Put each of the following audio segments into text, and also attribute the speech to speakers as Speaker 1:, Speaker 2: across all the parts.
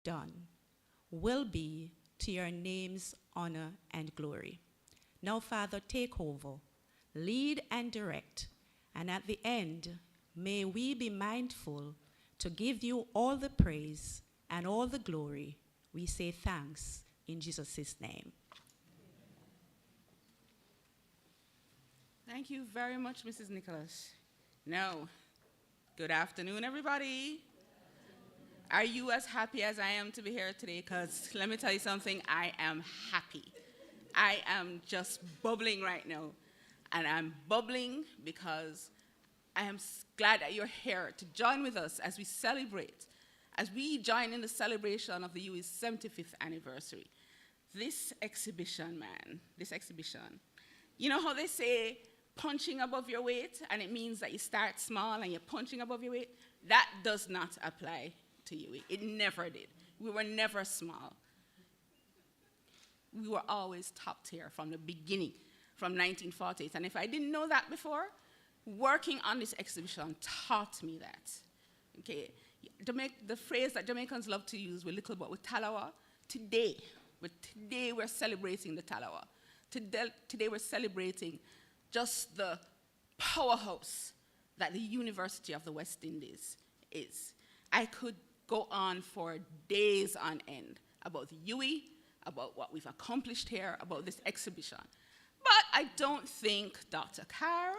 Speaker 1: done will be to your name's honor and glory. Now, Father, take over, lead and direct, and at the end, may we be mindful to give you all the praise and all the glory. We say thanks in Jesus' name.
Speaker 2: Thank you very much, Mrs. Nicholas. Now, good afternoon, everybody. Are you as happy as I am to be here today? Because let me tell you something, I am happy. I am just bubbling right now. And I'm bubbling because I am glad that you're here to join with us as we celebrate, as we join in the celebration of the UWI's 75th anniversary. This exhibition, man, this exhibition, you know how they say punching above your weight, and it means that you start small and you're punching above your weight? That does not apply to UWI. It never did. We were never small. We were always top tier from the beginning, from 1948. And if I didn't know that before, working on this exhibition taught me that. Okay, the phrase that Jamaicans love to use with little but with Talawa, today we're celebrating the Talawa. Today we're celebrating just the powerhouse that the University of the West Indies is. I could go on for days on end about the UWI, about what we've accomplished here, about this exhibition. But I don't think Dr. Carr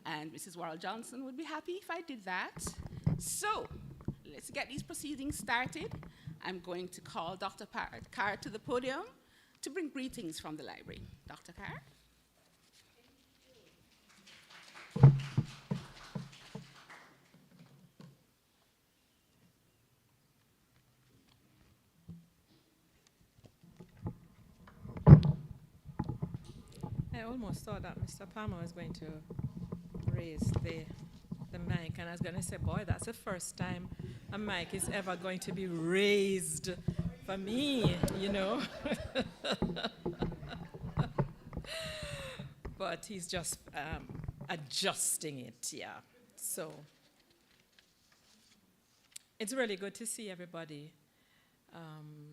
Speaker 2: and Mrs. Warrell Johnson would be happy if I did that. So let's get these proceedings started. I'm going to call Dr. Carr to the podium to bring greetings from the library. Dr. Carr?
Speaker 3: I almost thought that Mr. Palmer was going to raise the mic, and I was going to say, boy, that's the first time a mic is ever going to be raised for me, you know. But he's just adjusting it, yeah. So it's really good to see everybody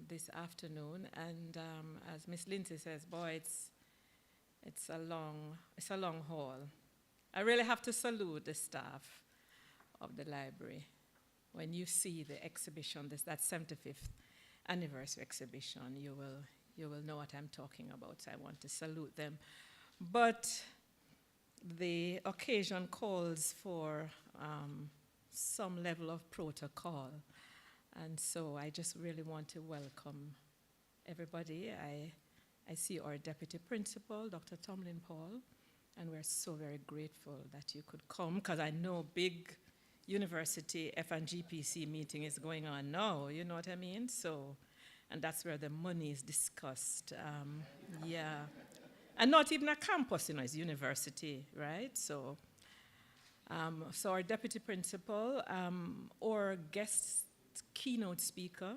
Speaker 3: this afternoon, and as Miss Lindsay says, boy, it's a long haul. I really have to salute the staff of the library. When you see the exhibition, that 75th anniversary exhibition, you will know what I'm talking about. So I want to salute them. But the occasion calls for some level of protocol. And so I just really want to welcome everybody. I see our deputy principal, Dr. Tomlin Paul, and we're so very grateful that you could come, because I know big university FNGPC meeting is going on now, you know what I mean? So, and that's where the money is discussed, yeah. And not even a campus, you know, it's university, right? So, so our deputy principal, or guest keynote speaker,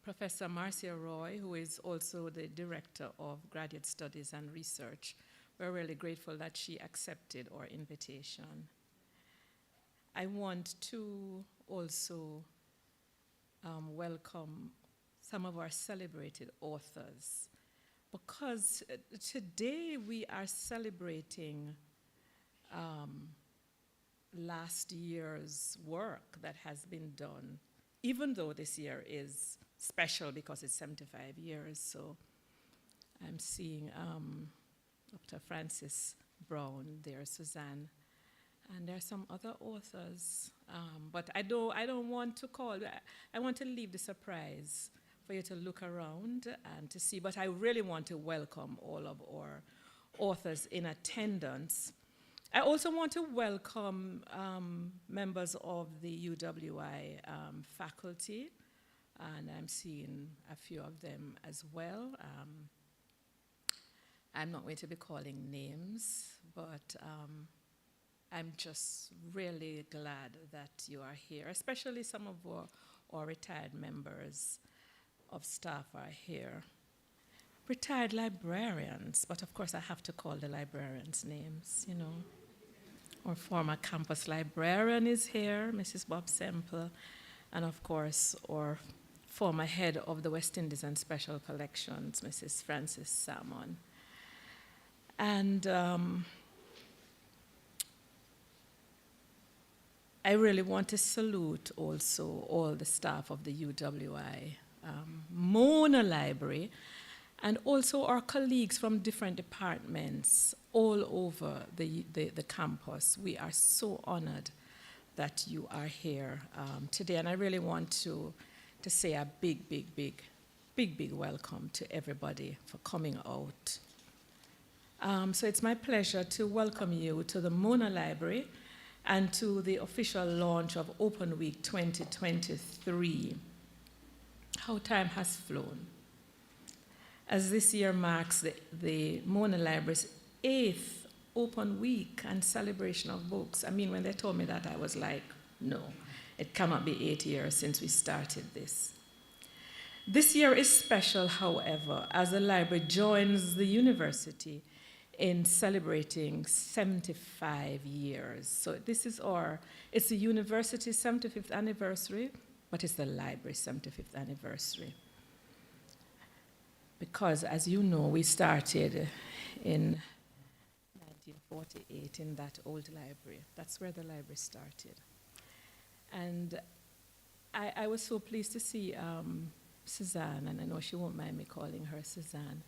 Speaker 3: Professor Marcia Roy, who is also the Director of Graduate Studies and Research. We're really grateful that she accepted our invitation. I want to also welcome some of our celebrated authors, because today we are celebrating last year's work that has been done, even though this year is special because it's 75 years. So I'm seeing Dr. Francis Brown there, Suzanne, and there are some other authors. But I don't want to call. I want to leave the surprise for you to look around and to see. But I really want to welcome all of our authors in attendance. I also want to welcome members of the UWI faculty, and I'm seeing a few of them as well. I'm not going to be calling names, but I'm just really glad that you are here, especially some of our retired members of staff are here. Retired librarians, but of course I have to call the librarians' names, you know. Our former campus librarian is here, Mrs. Bob Semple, and of course, our former head of the West Indies and Special Collections, Mrs. Frances Salmon. And I really want to salute also all the staff of the UWI Mona Library, and also our colleagues from different departments all over the campus. We are so honored that you are here today, and I really want to say a big welcome to everybody for coming out. So it's my pleasure to welcome you to the Mona Library and to the official launch of Open Week 2023. How time has flown. As this year marks the Mona Library's 8th Open Week and celebration of books. I mean, when they told me that, I was like, no, it cannot be 8 years since we started this. This year is special, however, as the library joins the university in celebrating 75 years. So this is it's the university's 75th anniversary, but it's the library's 75th anniversary. Because, as you know, we started in 1948 in that old library. That's where the library started. And I was so pleased to see Suzanne, and I know she won't mind me calling her Suzanne,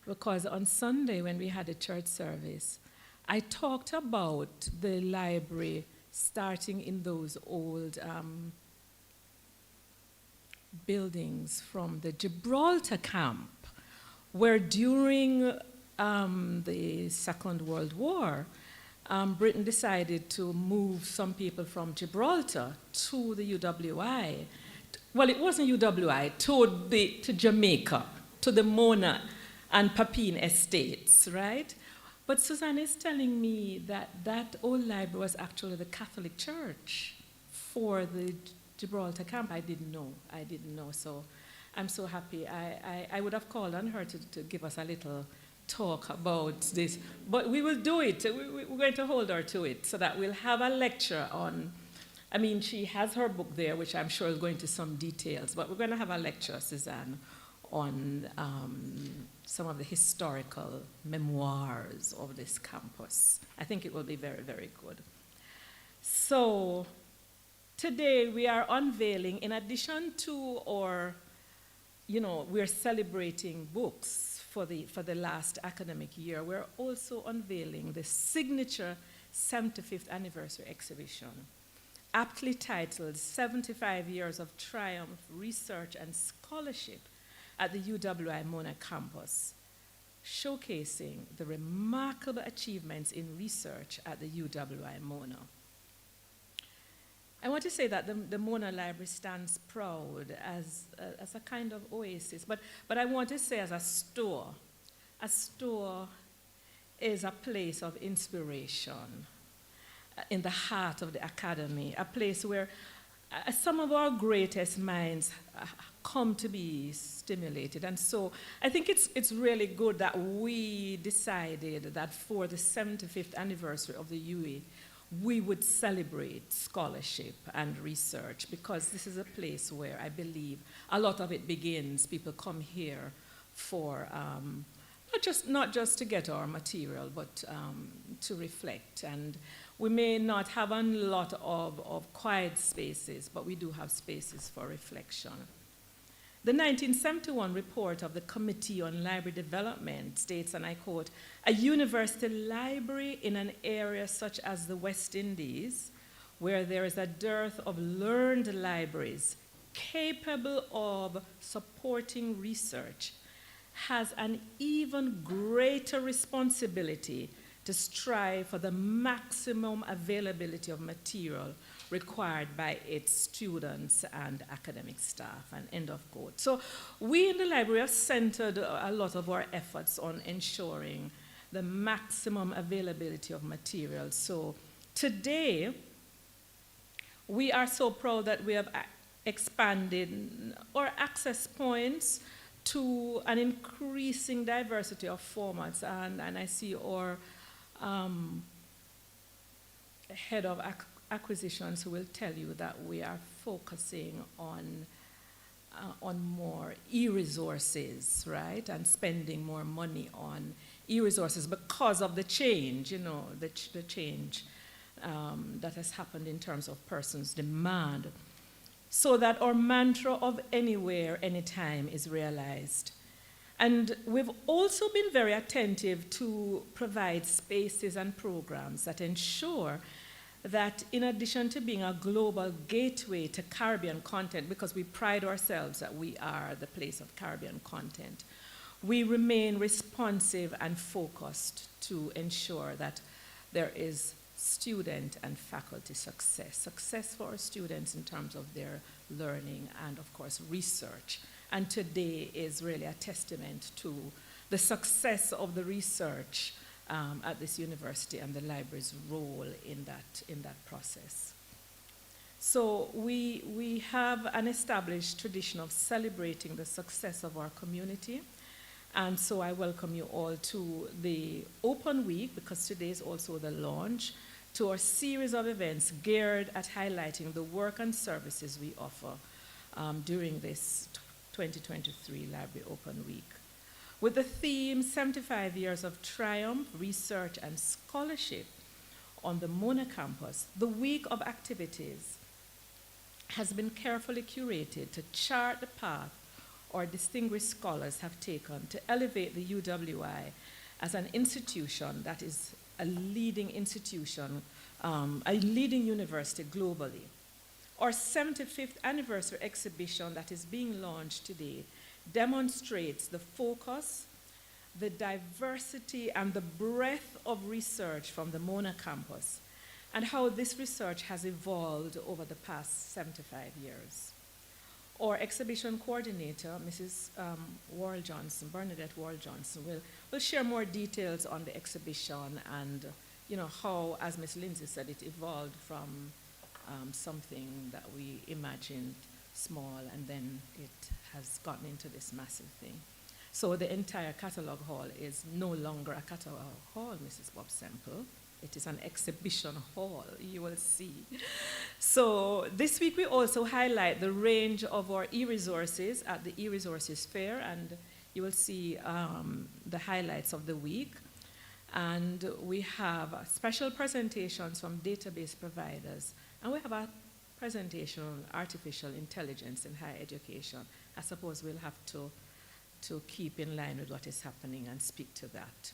Speaker 3: because on Sunday when we had a church service, I talked about the library starting in those old buildings from the Gibraltar camp, where during the Second World War, Britain decided to move some people from Gibraltar to the UWI. Well, it wasn't UWI, to Jamaica, to the Mona and Papine estates, right? But Suzanne is telling me that that old library was actually the Catholic Church for the Gibraltar camp. I didn't know. So I'm so happy. I would have called on her to give us a little talk about this, but we will do it. We're going to hold her to it so that we'll have a lecture on, I mean, she has her book there, which I'm sure will go into some details, but we're going to have a lecture, Suzanne, on some of the historical memoirs of this campus. I think it will be very, very good. So today we are unveiling, in addition to our, we're celebrating books for the last academic year, we're also unveiling the signature 75th anniversary exhibition, aptly titled 75 Years of Triumph, Research and Scholarship at the UWI Mona campus, showcasing the remarkable achievements in research at the UWI Mona. I want to say that the Mona Library stands proud as a kind of oasis, but I want to say as a store. A store is a place of inspiration in the heart of the academy, a place where some of our greatest minds come to be stimulated. And so I think it's really good that we decided that for the 75th anniversary of the UE, we would celebrate scholarship and research, because this is a place where I believe a lot of it begins. People come here for not just to get our material, but to reflect. And we may not have a lot of quiet spaces, but we do have spaces for reflection. The 1971 report of the Committee on Library Development states, and I quote, "A university library in an area such as the West Indies, where there is a dearth of learned libraries capable of supporting research, has an even greater responsibility to strive for the maximum availability of material required by its students and academic staff," and end of quote. So we in the library have centered a lot of our efforts on ensuring the maximum availability of materials. So today, we are so proud that we have expanded our access points to an increasing diversity of formats, and I see our head of acquisitions who will tell you that we are focusing on more e-resources, right? And spending more money on e-resources because of the change, the change that has happened in terms of persons' demand, so that our mantra of anywhere, anytime is realized. And we've also been very attentive to provide spaces and programs that ensure that in addition to being a global gateway to Caribbean content, because we pride ourselves that we are the place of Caribbean content, we remain responsive and focused to ensure that there is student and faculty success for our students in terms of their learning and, of course, research. And today is really a testament to the success of the research at this university and the library's role in that process. So we have an established tradition of celebrating the success of our community. And so I welcome you all to the Open Week, because today is also the launch, to our series of events geared at highlighting the work and services we offer during this 2023 Library Open Week. With the theme 75 Years of Triumph, Research and Scholarship on the Mona campus, the week of activities has been carefully curated to chart the path our distinguished scholars have taken to elevate the UWI as an institution that is a leading institution, a leading university globally. Our 75th anniversary exhibition that is being launched today demonstrates the focus, the diversity, and the breadth of research from the Mona campus, and how this research has evolved over the past 75 years. Our exhibition coordinator, Mrs. Bernadette Wall-Johnson, will share more details on the exhibition and how, as Ms. Lindsay said, it evolved from something that we imagined small, and then it has gotten into this massive thing. So the entire catalog hall is no longer a catalog hall, Mrs. Bob Semple. It is an exhibition hall, you will see. So this week we also highlight the range of our e-resources at the e-resources fair, and you will see the highlights of the week. And we have special presentations from database providers, and we have a presentation on artificial intelligence in higher education. I suppose we'll have to keep in line with what is happening and speak to that.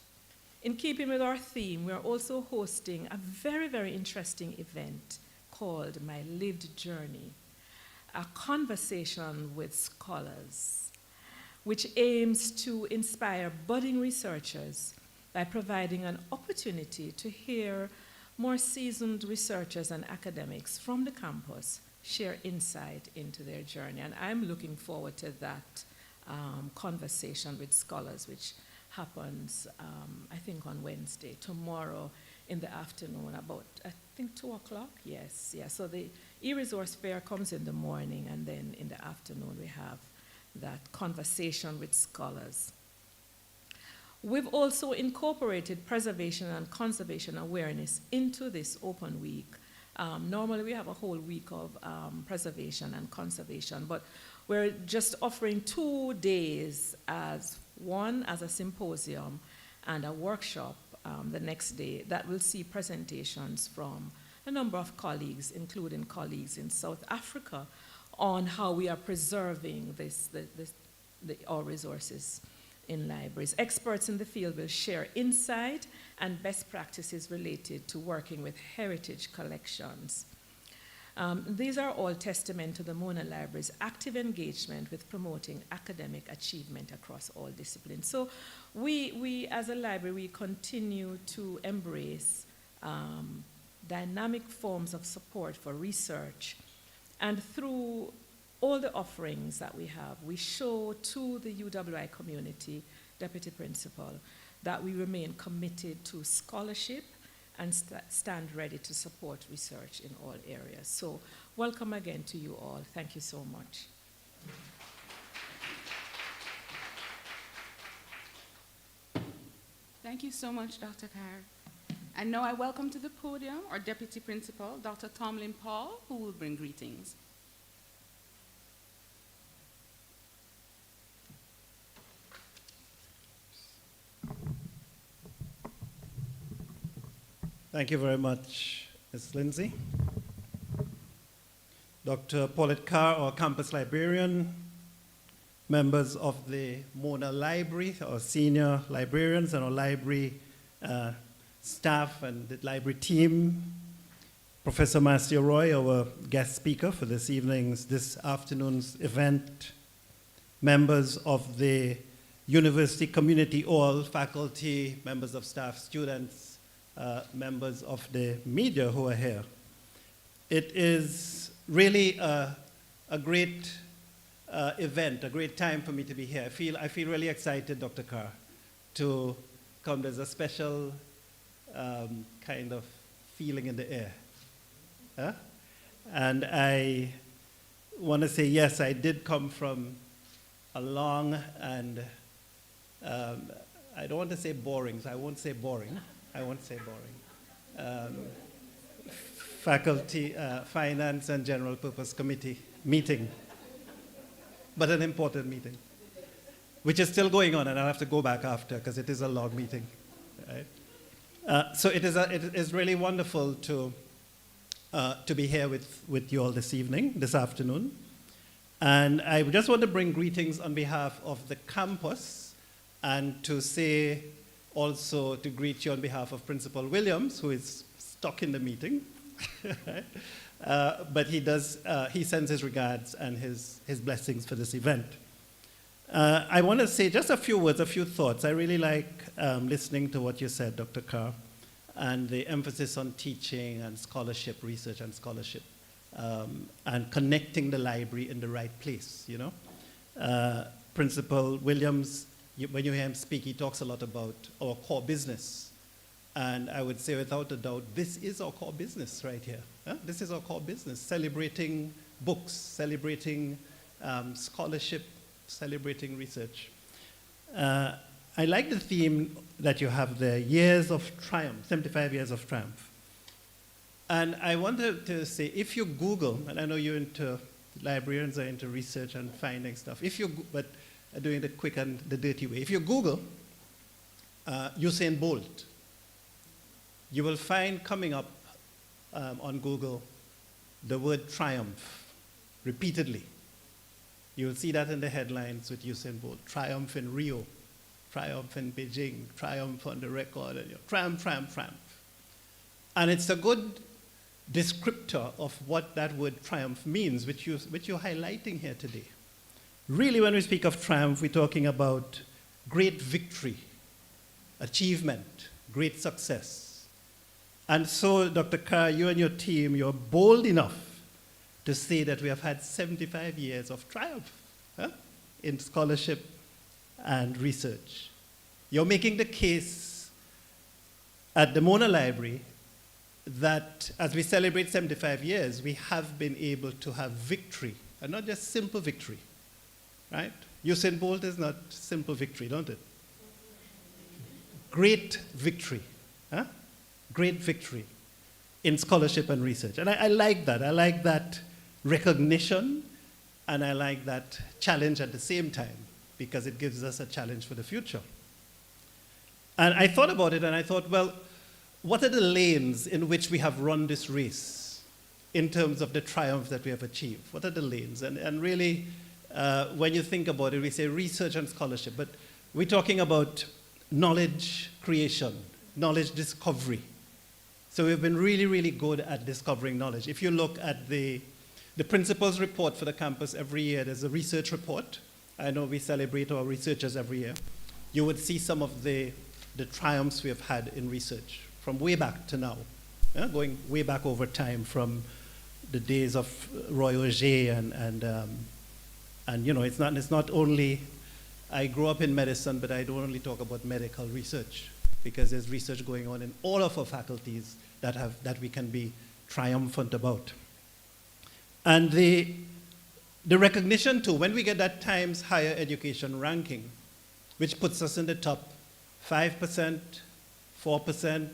Speaker 3: In keeping with our theme, we're also hosting a very, very interesting event called My Lived Journey, a conversation with scholars, which aims to inspire budding researchers by providing an opportunity to hear more seasoned researchers and academics from the campus share insight into their journey. And I'm looking forward to that conversation with scholars, which happens, I think, on Wednesday, tomorrow in the afternoon, about, I think, 2 o'clock? Yes, yeah. So the e-resource fair comes in the morning, and then in the afternoon we have that conversation with scholars. We've also incorporated preservation and conservation awareness into this Open Week. Normally we have a whole week of preservation and conservation, but we're just offering 2 days as one as a symposium and a workshop the next day that will see presentations from a number of colleagues, including colleagues in South Africa, on how we are preserving our resources in libraries. Experts in the field will share insight and best practices related to working with heritage collections. These are all testament to the Mona Library's active engagement with promoting academic achievement across all disciplines. So we as a library, we continue to embrace dynamic forms of support for research. And through all the offerings that we have, we show to the UWI community, Deputy Principal, that we remain committed to scholarship and stand ready to support research in all areas. So welcome again to you all. Thank you so much.
Speaker 2: Thank you so much, Dr. Carr. And now I welcome to the podium our Deputy Principal, Dr. Tomlin Paul, who will bring greetings.
Speaker 4: Thank you very much, Ms. Lindsay. Dr. Paulette Carr, our campus librarian, members of the Mona Library, our senior librarians, and our library staff and the library team, Professor Marcia Roy, our guest speaker for this afternoon's event, members of the university community, all faculty, members of staff, students, members of the media who are here. It is really a great event, a great time for me to be here. I feel really excited, Dr. Carr, to come. There's a special kind of feeling in the air. Huh? And I want to say, yes, I did come from a long and, I don't want to say boring, so I won't say boring. I won't say boring. Faculty, Finance and General Purpose Committee meeting, but an important meeting, which is still going on, and I'll have to go back after because it is a long meeting. Right? So it is really wonderful to be here with you all this afternoon. And I just want to bring greetings on behalf of the campus and to say also to greet you on behalf of Principal Williams, who is stuck in the meeting. But he sends his regards and his blessings for this event. I want to say just a few words, a few thoughts. I really like listening to what you said, Dr. Carr, and the emphasis on teaching and scholarship, research and scholarship, and connecting the library in the right place, you know. Principal Williams, when you hear him speak, he talks a lot about our core business. And I would say without a doubt, this is our core business right here. Huh? This is our core business, celebrating books, celebrating scholarship, celebrating research. I like the theme that you have there, years of triumph, 75 years of triumph. And I wanted to say, if you Google, and I know you're into, librarians are into research and finding stuff, but doing the quick and the dirty way. If you Google Usain Bolt, you will find coming up on Google the word triumph repeatedly. You will see that in the headlines with Usain Bolt, triumph in Rio, triumph in Beijing, triumph on the record, and triumph, triumph, triumph. And it's a good descriptor of what that word triumph means, which you're highlighting here today. Really, when we speak of triumph, we're talking about great victory, achievement, great success. And so, Dr. Carr, you and your team, you're bold enough to say that we have had 75 years of triumph in scholarship and research. You're making the case at the Mona Library that as we celebrate 75 years, we have been able to have victory, and not just simple victory, right? Usain Bolt is not simple victory, don't it? Great victory, great victory in scholarship and research. And I like that. I like that recognition, and I like that challenge at the same time, because it gives us a challenge for the future. And I thought about it, and I thought, well, what are the lanes in which we have run this race in terms of the triumph that we have achieved? What are the lanes? And really, when you think about it, we say research and scholarship, but we're talking about knowledge creation, knowledge discovery. So we've been really, really good at discovering knowledge. If you look at the principal's report for the campus every year, there's a research report. I know we celebrate our researchers every year. You would see some of the triumphs we have had in research from way back to now, going way back over time from the days of Roy Auger and you know, it's not only, I grew up in medicine, but I don't only talk about medical research, because there's research going on in all of our faculties that we can be triumphant about. And the recognition too, when we get that Times Higher Education ranking, which puts us in the top 5%, 4%,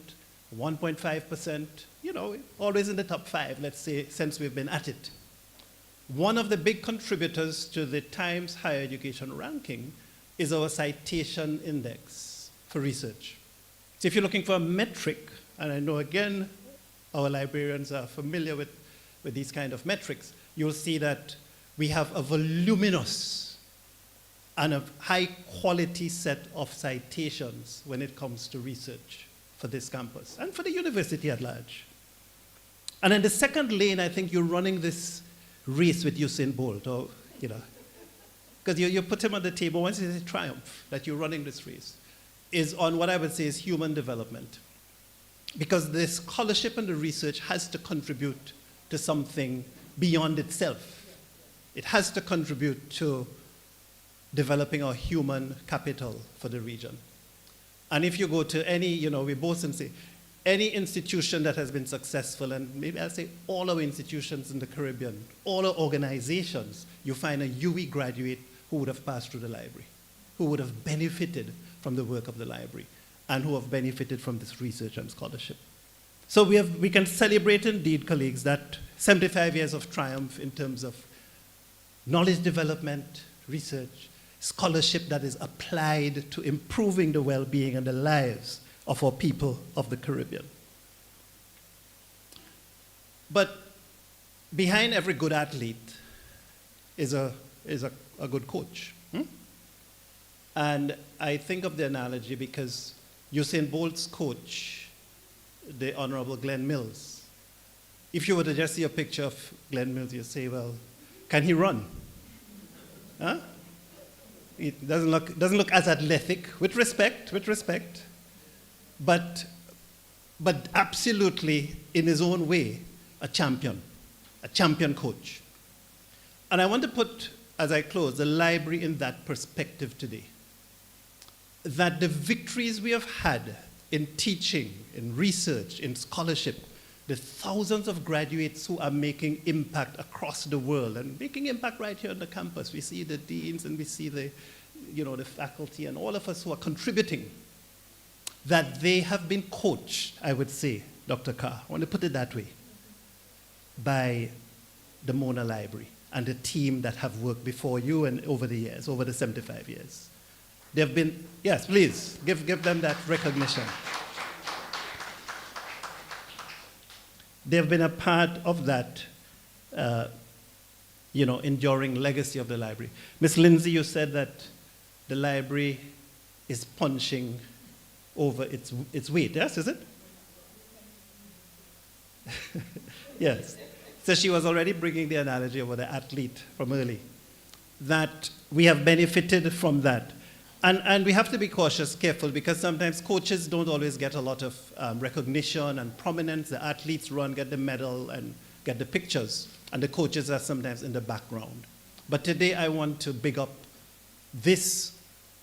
Speaker 4: 1.5%, you know, always in the top 5, let's say, since we've been at it. One of the big contributors to the Times Higher Education ranking is our citation index for research. So if you're looking for a metric, and I know again, our librarians are familiar with these kind of metrics, you'll see that we have a voluminous and a high quality set of citations when it comes to research for this campus and for the university at large. And in the second lane, I think you're running this race with Usain Bolt, or, you know, because you put him on the table, once it's a triumph that you're running this race, is on what I would say is human development. Because the scholarship and the research has to contribute to something beyond itself. It has to contribute to developing our human capital for the region. And if you go to any, you know, we both say, any institution that has been successful, and maybe I'll say all our institutions in the Caribbean, all our organizations, you find a UE graduate who would have passed through the library, who would have benefited from the work of the library, and who have benefited from this research and scholarship. So we can celebrate indeed, colleagues, that 75 years of triumph in terms of knowledge development, research, scholarship that is applied to improving the well-being and the lives of our people of the Caribbean. But behind every good athlete is a good coach. And I think of the analogy because Usain Bolt's coach, the Honorable Glenn Mills, if you were to just see a picture of Glenn Mills, you'd say, well, can he run? Huh? It doesn't look as athletic, with respect, but absolutely, in his own way, a champion coach. And I want to put, as I close, the library in that perspective today. That the victories we have had in teaching, in research, in scholarship, the thousands of graduates who are making impact across the world and making impact right here on the campus. We see the deans and we see the faculty and all of us who are contributing, that they have been coached, I would say, Dr. Carr, I want to put it that way, by the Mona Library and the team that have worked before you and over the years, over the 75 years. They've been, yes, please, give them that recognition. They've been a part of that, enduring legacy of the library. Ms. Lindsay, you said that the library is punching over its weight, yes, is it? Yes. So she was already bringing the analogy of the athlete from early, that we have benefited from that. And we have to be cautious, careful, because sometimes coaches don't always get a lot of recognition and prominence. The athletes run, get the medal, and get the pictures, and the coaches are sometimes in the background. But today I want to big up this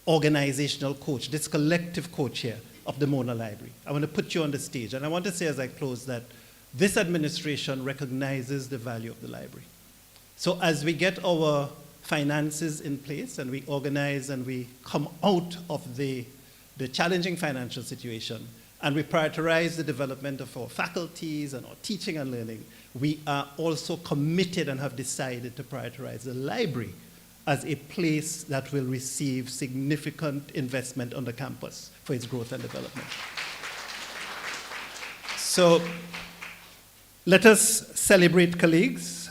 Speaker 4: organizational coach, this collective coach here of the Mona Library. I want to put you on the stage, and I want to say as I close that this administration recognizes the value of the library. So as we get our finances in place and we organize and we come out of the challenging financial situation and we prioritize the development of our faculties and our teaching and learning, we are also committed and have decided to prioritize the library as a place that will receive significant investment on the campus for its growth and development. So let us celebrate, colleagues.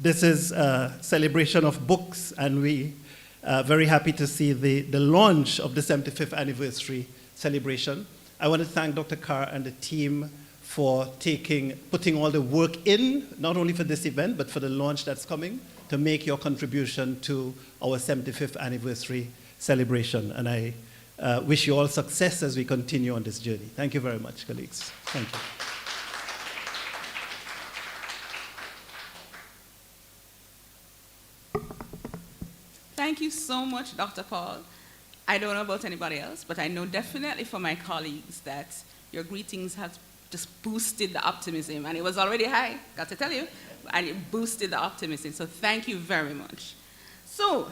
Speaker 4: This is a celebration of books, and we are very happy to see the launch of the 75th anniversary celebration. I want to thank Dr. Carr and the team for putting all the work in, not only for this event, but for the launch that's coming, to make your contribution to our 75th anniversary celebration. And I wish you all success as we continue on this journey. Thank you very much, colleagues. Thank you.
Speaker 2: Thank you so much, Dr. Paul. I don't know about anybody else, but I know definitely for my colleagues that your greetings have just boosted the optimism, and it was already high, got to tell you, and it boosted the optimism, so thank you very much. So,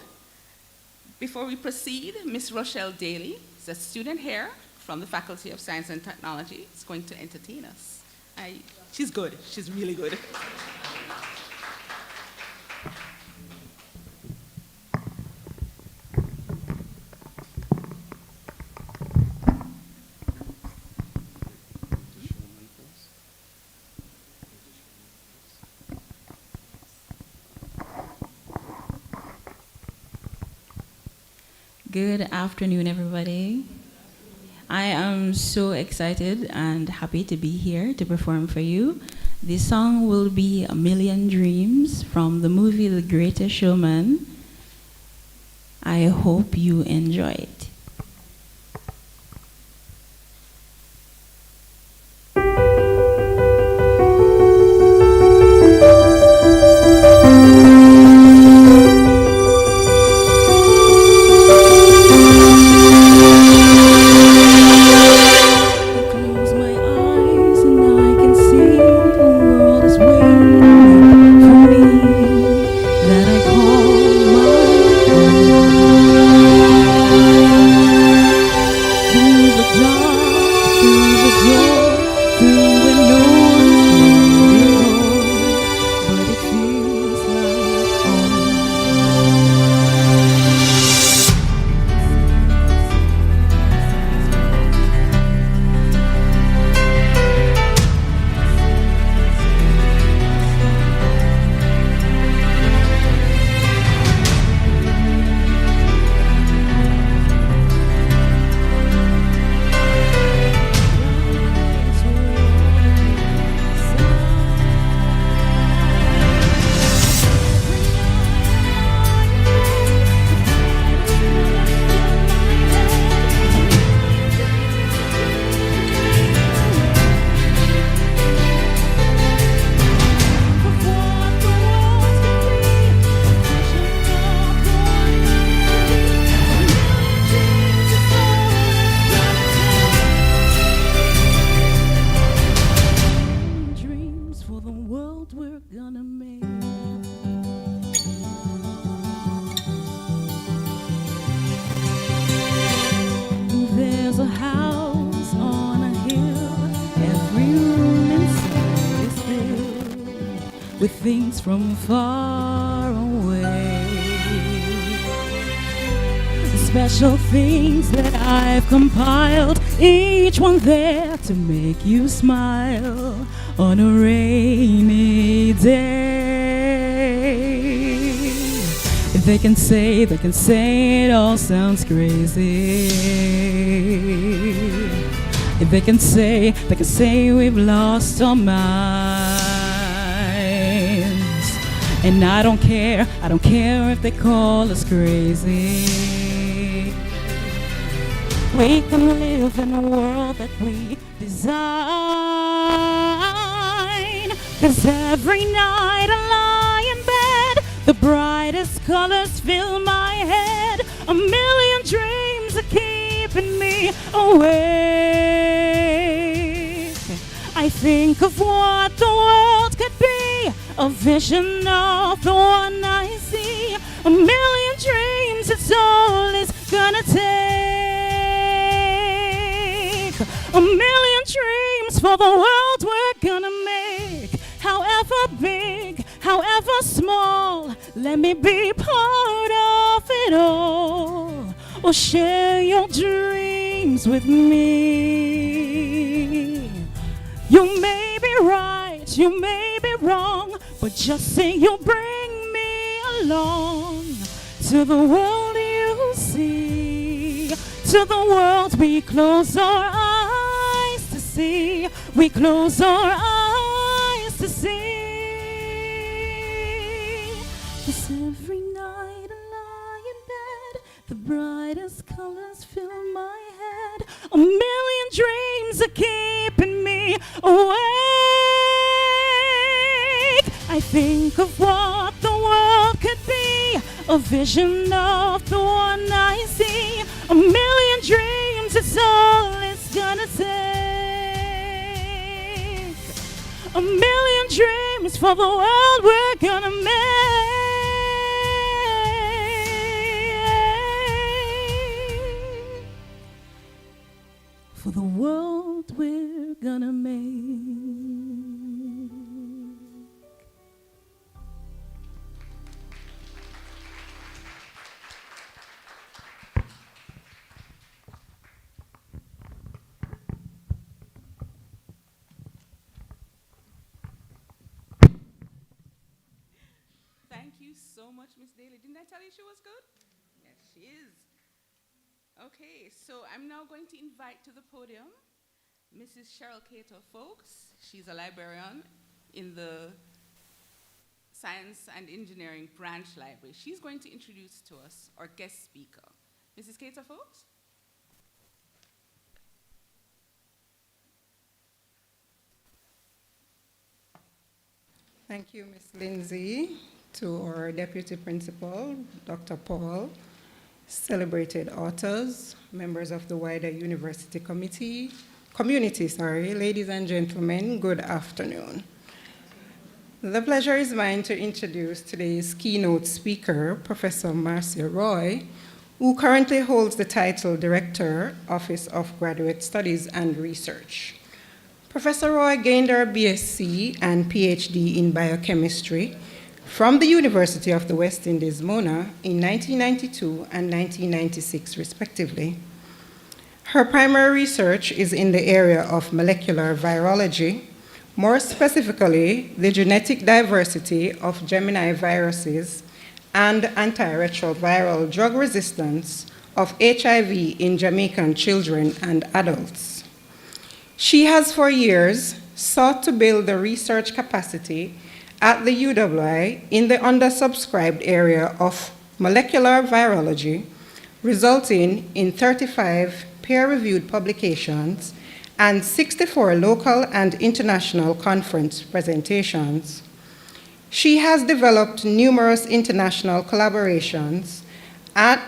Speaker 2: before we proceed, Ms. Rochelle Daly is a student here from the Faculty of Science and Technology. Is going to entertain us. She's good, she's really good.
Speaker 5: Good afternoon, everybody. I am so excited and happy to be here to perform for you. The song will be A Million Dreams from the movie The Greatest Showman. I hope you enjoy it. There's a house on a hill, every room inside is filled with things from far away. Special things that I've compiled, each one there to make you smile on a rainy day. They can say it all sounds crazy. They can say we've lost our minds. And I don't care if they call us crazy. We can live in a world that we design. 'Cause every night I lie in bed, the brightest colors fill my head. A million dreams are keeping me awake. I think of what the world could be, a vision of the one I see. A million dreams, it's all it's gonna take. A million dreams for the world we're gonna make. However big, however small, let me be part of it all. Or share your dreams with me. You may be right, you may be wrong, but just say you'll bring me along to the world you see, to the world we close our eyes to see, we close our eyes to see. 'Cause every night I lie in bed, the brightest colors fill my head. A million dreams are keeping me awake. I think of what the world could be, a vision of the one I see. A million dreams, it's all it's gonna take. A million dreams for the world we're gonna make. For the world we're gonna make.
Speaker 2: Thank you so much, Miss Daly. Didn't I tell you she was good? Yes, she is. Okay, so I'm now going to invite to the podium Mrs. Cheryl Cato Folks. She's a librarian in the Science and Engineering Branch Library. She's going to introduce to us our guest speaker. Mrs. Cato Folks?
Speaker 6: Thank you, Ms. Lindsay, to our Deputy Principal, Dr. Paul, celebrated authors, members of the wider university community, ladies and gentlemen, good afternoon. The pleasure is mine to introduce today's keynote speaker, Professor Marcia Roy, who currently holds the title Director, Office of Graduate Studies and Research. Professor Roy gained her BSc and PhD in biochemistry from the University of the West Indies, Mona, in 1992 and 1996, respectively. Her primary research is in the area of molecular virology, more specifically, the genetic diversity of Gemini viruses and antiretroviral drug resistance of HIV in Jamaican children and adults. She has for years sought to build the research capacity at the UWI in the undersubscribed area of molecular virology, resulting in 35 peer-reviewed publications and 64 local and international conference presentations. She has developed numerous international collaborations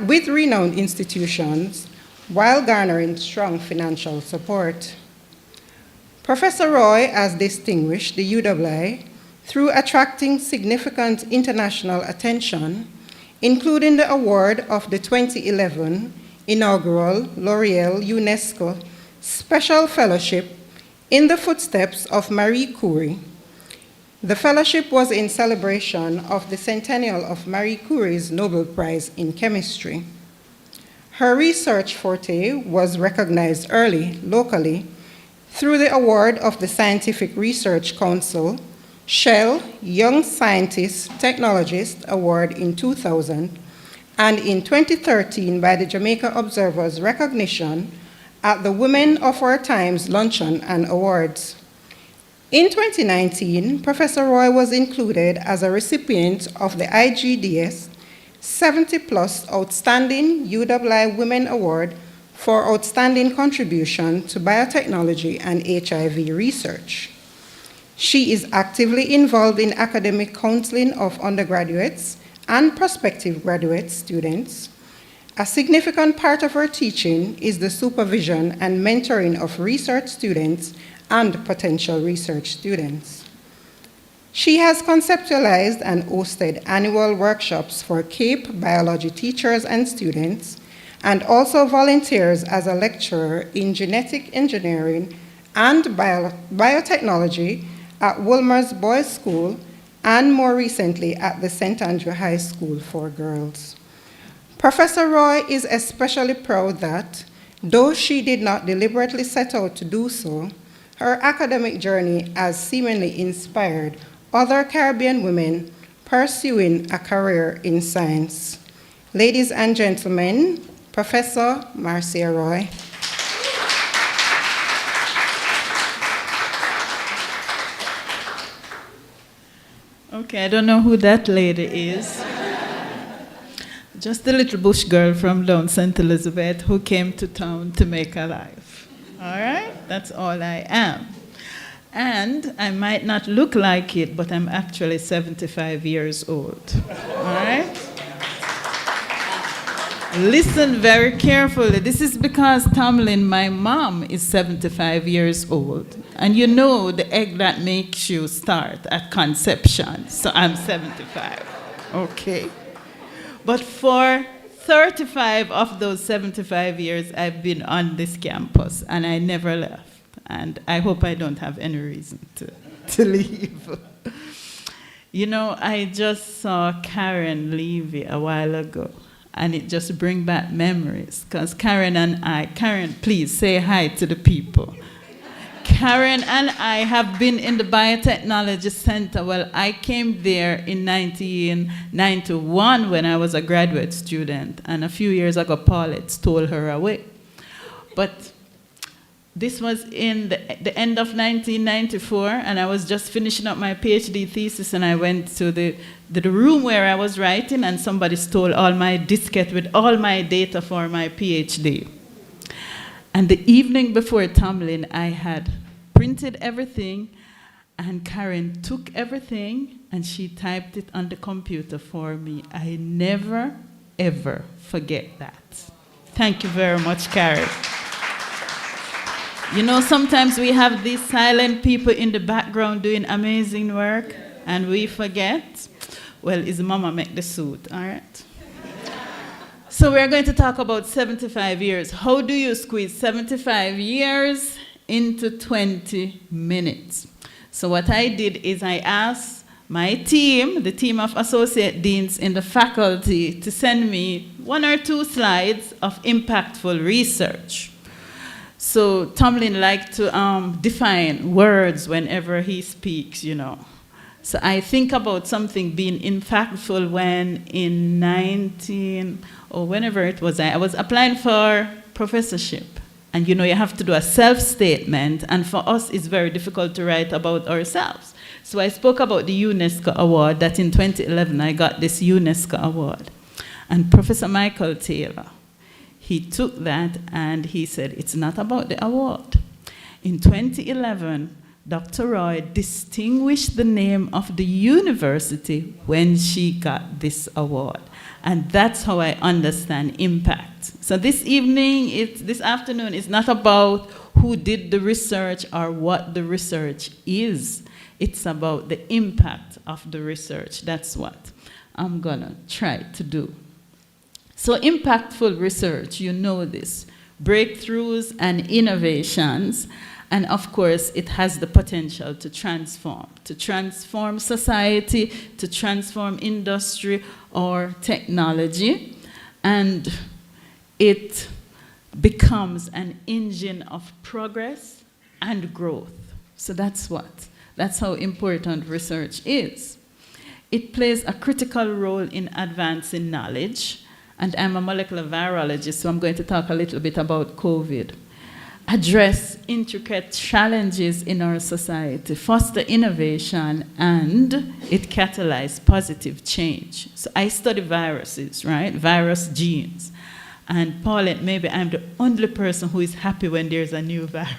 Speaker 6: with renowned institutions while garnering strong financial support. Professor Roy has distinguished the UWI through attracting significant international attention, including the award of the 2011 inaugural L'Oreal UNESCO Special Fellowship in the footsteps of Marie Curie. The fellowship was in celebration of the centennial of Marie Curie's Nobel Prize in Chemistry. Her research forte was recognized early, locally, through the award of the Scientific Research Council Shell Young Scientist Technologist Award in 2000, and in 2013 by the Jamaica Observer's recognition at the Women of Our Times Luncheon and Awards. In 2019, Professor Roy was included as a recipient of the IGDS 70+ Outstanding UWI Women Award for outstanding contribution to biotechnology and HIV research. She is actively involved in academic counseling of undergraduates and prospective graduate students. A significant part of her teaching is the supervision and mentoring of research students and potential research students. She has conceptualized and hosted annual workshops for CAPE biology teachers and students, and also volunteers as a lecturer in genetic engineering and biotechnology at Wolmer's Boys School, and more recently at the St. Andrew High School for Girls. Professor Roy is especially proud that, though she did not deliberately set out to do so, her academic journey has seemingly inspired other Caribbean women pursuing a career in science. Ladies and gentlemen, Professor Marcia Roy.
Speaker 7: Okay, I don't know who that lady is. Just a little bush girl from down St. Elizabeth who came to town to make a life. All right? That's all I am. And I might not look like it, but I'm actually 75 years old. All right? Listen very carefully. This is because Tomlin, my mom, is 75 years old. And you know the egg that makes you start at conception. So I'm 75. Okay. But for 35 of those 75 years, I've been on this campus, and I never left. And I hope I don't have any reason to leave. You know, I just saw Karen Levy a while ago, and it just brings back memories. Because Karen, please say hi to the people. Karen and I have been in the Biotechnology Center. Well, I came there in 1991 when I was a graduate student, and a few years ago, Paulette stole her away. But this was in the end of 1994, and I was just finishing up my PhD thesis, and I went to the room where I was writing, and somebody stole all my diskette with all my data for my PhD. And the evening before tumbling, I had printed everything, and Karen took everything, and she typed it on the computer for me. I never, ever forget that. Thank you very much, Karen. You know, sometimes we have these silent people in the background doing amazing work, and we forget. Well, is Mama make the suit, all right? So we're going to talk about 75 years. How do you squeeze 75 years into 20 minutes? So what I did is I asked my team, the team of associate deans in the faculty, to send me 1 or 2 slides of impactful research. So Tomlin liked to define words whenever he speaks, you know. So I think about something being impactful when in whenever it was, I was applying for professorship. And you know, you have to do a self-statement, and for us, it's very difficult to write about ourselves. So I spoke about the UNESCO award, that in 2011, I got this UNESCO award. And Professor Michael Taylor, he took that and he said, it's not about the award. In 2011, Dr. Roy distinguished the name of the university when she got this award. And that's how I understand impact. So this afternoon, it's not about who did the research or what the research is. It's about the impact of the research. That's what I'm gonna try to do. So impactful research, you know this, breakthroughs and innovations, and of course it has the potential to transform society, to transform industry or technology, and it becomes an engine of progress and growth. So that's how important research is. It plays a critical role in advancing knowledge. And I'm a molecular virologist, so I'm going to talk a little bit about COVID. Address intricate challenges in our society, foster innovation, and it catalyzes positive change. So I study viruses, right? Virus genes. And Paulette, maybe I'm the only person who is happy when there's a new virus.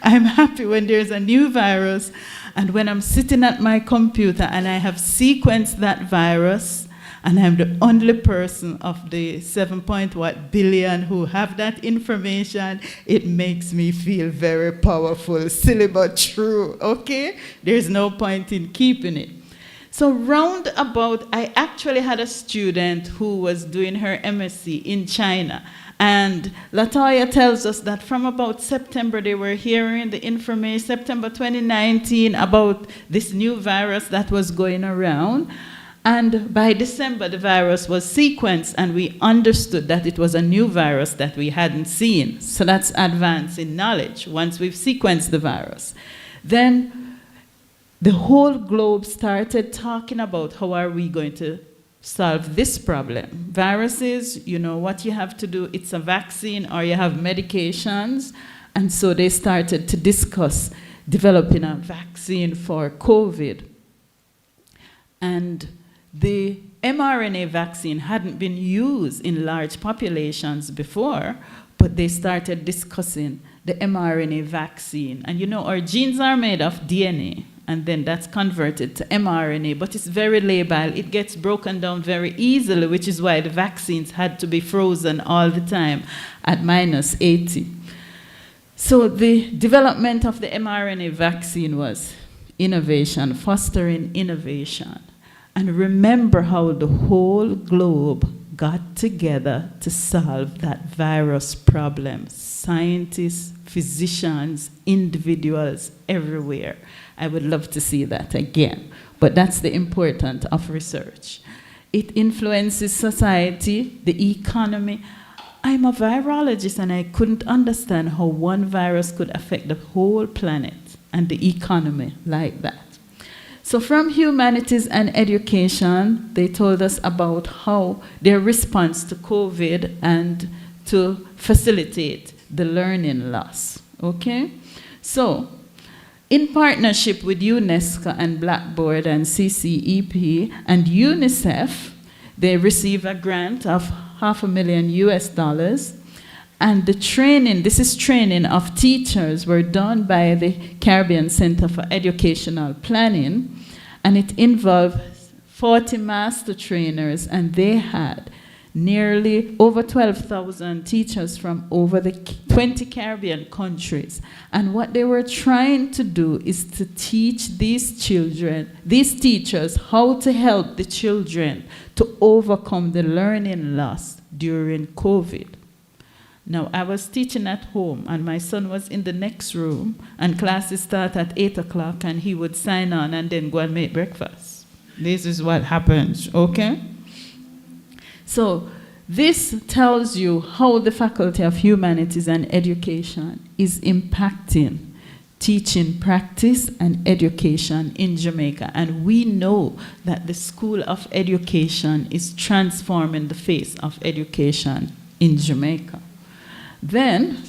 Speaker 7: I'm happy when there's a new virus. And when I'm sitting at my computer and I have sequenced that virus, and I'm the only person of the 7.what billion who have that information, it makes me feel very powerful, silly but true, okay? There's no point in keeping it. So roundabout, I actually had a student who was doing her MSc in China. And Latoya tells us that from about September, they were hearing the information, September 2019, about this new virus that was going around. And by December, the virus was sequenced, and we understood that it was a new virus that we hadn't seen. So that's advance in knowledge, once we've sequenced the virus. Then the whole globe started talking about how are we going to solve this problem. Viruses, you know what you have to do, it's a vaccine or you have medications. And so they started to discuss developing a vaccine for COVID. And the mRNA vaccine hadn't been used in large populations before, but they started discussing the mRNA vaccine. And you know, our genes are made of DNA, and then that's converted to mRNA, but it's very labile. It gets broken down very easily, which is why the vaccines had to be frozen all the time at -80. So the development of the mRNA vaccine was innovation, fostering innovation. And remember how the whole globe got together to solve that virus problem. Scientists, physicians, individuals, everywhere. I would love to see that again. But that's the importance of research. It influences society, the economy, I'm a virologist and I couldn't understand how one virus could affect the whole planet and the economy like that. So from humanities and education, they told us about how their response to COVID and to facilitate the learning loss, okay? So, in partnership with UNESCO and Blackboard and CCEP and UNICEF, they received a grant of $500,000 US, and the training, this is training of teachers, were done by the Caribbean Center for Educational Planning, and it involved 40 master trainers, and they had nearly over 12,000 teachers from over the 20 Caribbean countries. And what they were trying to do is to teach these children, these teachers, how to help the children to overcome the learning loss during COVID. Now, I was teaching at home, and my son was in the next room, and classes start at 8 o'clock, and he would sign on and then go and make breakfast. This is what happens, okay? So this tells you how the Faculty of Humanities and Education is impacting teaching practice and education in Jamaica. And we know that the School of Education is transforming the face of education in Jamaica. Then,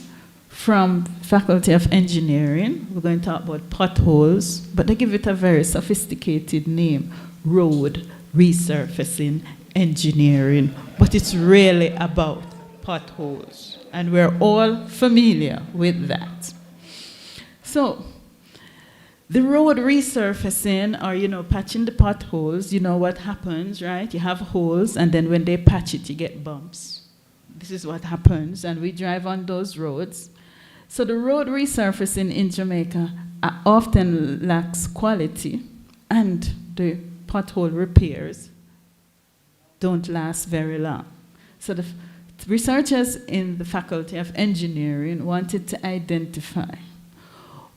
Speaker 7: from Faculty of Engineering, we're going to talk about potholes, but they give it a very sophisticated name, road resurfacing engineering, but it's really about potholes, and we're all familiar with that. So, the road resurfacing, or patching the potholes, you know what happens, right? You have holes, and then when they patch it, you get bumps. This is what happens, and we drive on those roads. So the road resurfacing in Jamaica often lacks quality, and the pothole repairs don't last very long. So the researchers in the Faculty of Engineering wanted to identify,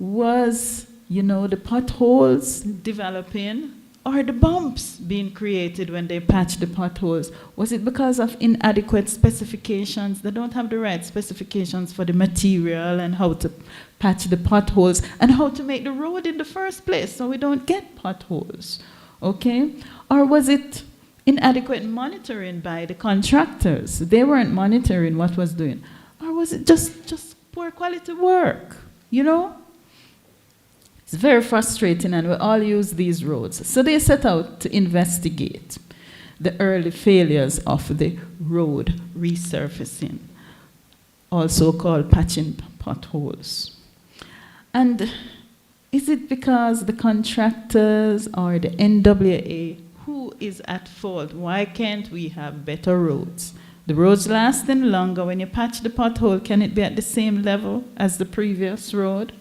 Speaker 7: was, the potholes developing, or the bumps being created when they patch the potholes? Was it because of inadequate specifications? They don't have the right specifications for the material and how to patch the potholes and how to make the road in the first place so we don't get potholes, okay? Or was it inadequate monitoring by the contractors? They weren't monitoring what was doing. Or was it just poor quality work, It's very frustrating, and we all use these roads. So they set out to investigate the early failures of the road resurfacing, also called patching potholes. And is it because the contractors or the NWA, who is at fault? Why can't we have better roads? The roads lasting longer. When you patch the pothole, can it be at the same level as the previous road?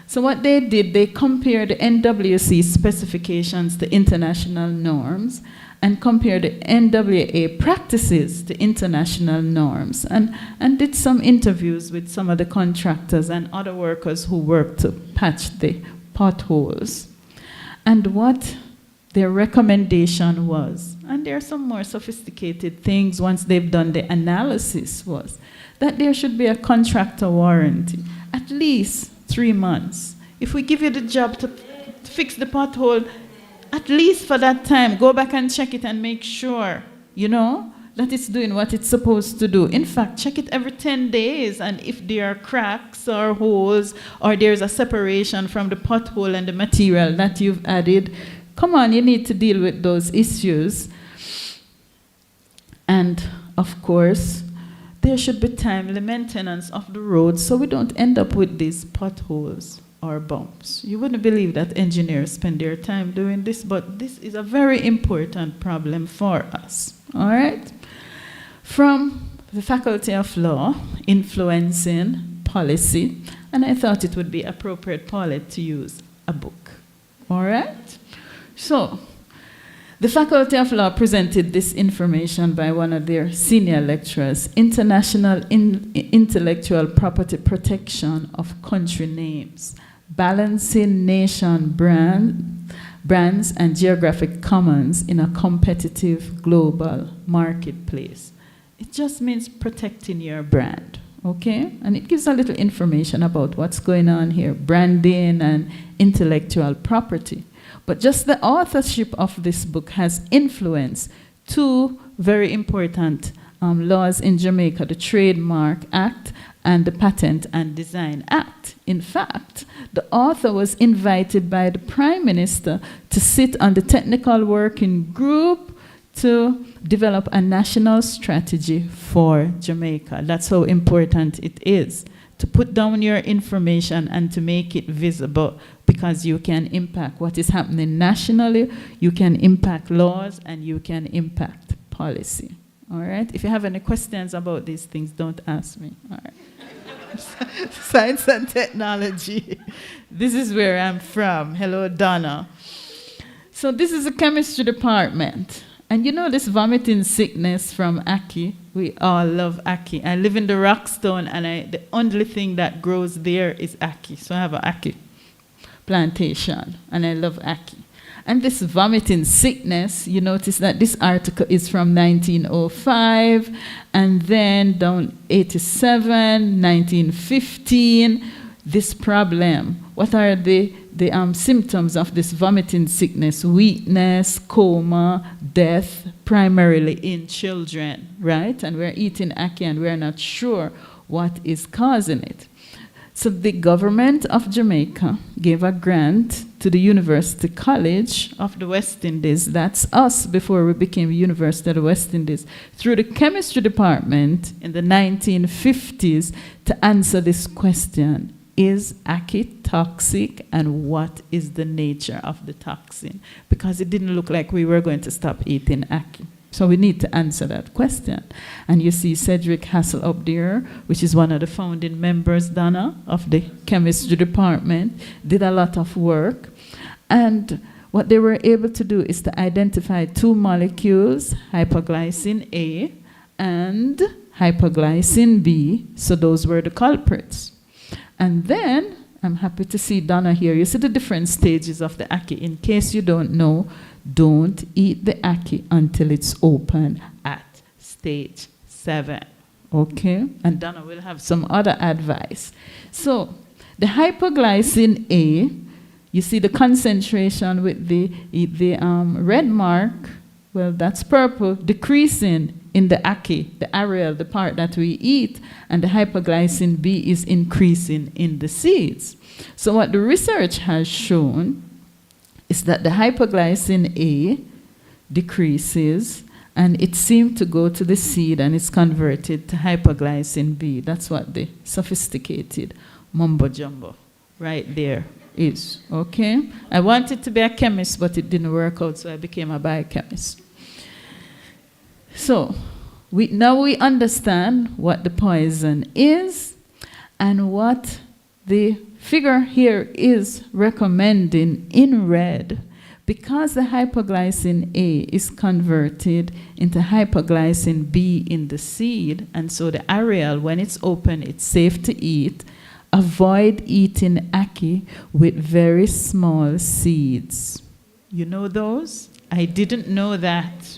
Speaker 7: So what they did, they compared the NWC specifications to international norms and compared the NWA practices to international norms, and did some interviews with some of the contractors and other workers who worked to patch the potholes. And what their recommendation was, and there are some more sophisticated things once they've done the analysis, was that there should be a contractor warranty, at least 3 months. If we give you the job to fix the pothole, at least for that time, go back and check it and make sure, that it's doing what it's supposed to do. In fact, check it every 10 days, and if there are cracks or holes, or there's a separation from the pothole and the material that you've added, come on, you need to deal with those issues. And, of course, there should be timely maintenance of the roads so we don't end up with these potholes or bumps. You wouldn't believe that engineers spend their time doing this, but this is a very important problem for us, all right? From the Faculty of Law, influencing policy, and I thought it would be appropriate, Paulette, to use a book, all right? So, the Faculty of Law presented this information by one of their senior lecturers, International Intellectual Property Protection of Country Names, Balancing Nation Brands and Geographic Commons in a Competitive Global Marketplace. It just means protecting your brand, okay? And it gives a little information about what's going on here, branding and intellectual property. But just the authorship of this book has influenced two very important laws in Jamaica, the Trademark Act and the Patent and Design Act. In fact, the author was invited by the Prime Minister to sit on the technical working group to develop a national strategy for Jamaica. That's how important it is to put down your information and to make it visible, because you can impact what is happening nationally, you can impact laws, and you can impact policy. All right? If you have any questions about these things, don't ask me. All right? Science and technology. This is where I'm from. Hello, Donna. So this is the chemistry department. And you know this vomiting sickness from ackee? We all love ackee. I live in the Rockstone, and the only thing that grows there is ackee. So I have an ackee plantation, and I love ackee. And this vomiting sickness, you notice that this article is from 1905, and then down 87, 1915, this problem. What are the symptoms of this vomiting sickness? Weakness, coma, death, primarily in children, right? And we're eating ackee and we're not sure what is causing it. So the government of Jamaica gave a grant to the University College of the West Indies, that's us before we became University of the West Indies, through the chemistry department in the 1950s to answer this question. Is ackee toxic, and what is the nature of the toxin? Because it didn't look like we were going to stop eating ackee. So we need to answer that question. And you see Cedric Hassel up there, which is one of the founding members, Donna, of the chemistry department, did a lot of work. And what they were able to do is to identify two molecules, hypoglycin A and hypoglycin B. So those were the culprits. And then, I'm happy to see Donna here. You see the different stages of the ackee. In case you don't know, don't eat the ackee until it's open at stage 7. Okay? And Donna will have some other advice. So, the hypoglycin A, you see the concentration with the red mark, well, that's purple, decreasing in the ackee, the areal, the part that we eat, and the hypoglycin B is increasing in the seeds. So what the research has shown is that the hypoglycin A decreases, and it seemed to go to the seed and it's converted to hypoglycin B. That's what the sophisticated mumbo jumbo right there is, okay? I wanted to be a chemist, but it didn't work out, so I became a biochemist. So, now we understand what the poison is and what the figure here is recommending in red. Because the hypoglycin A is converted into hypoglycin B in the seed, and so the areal, when it's open, it's safe to eat, avoid eating ackee with very small seeds. You know those? I didn't know that.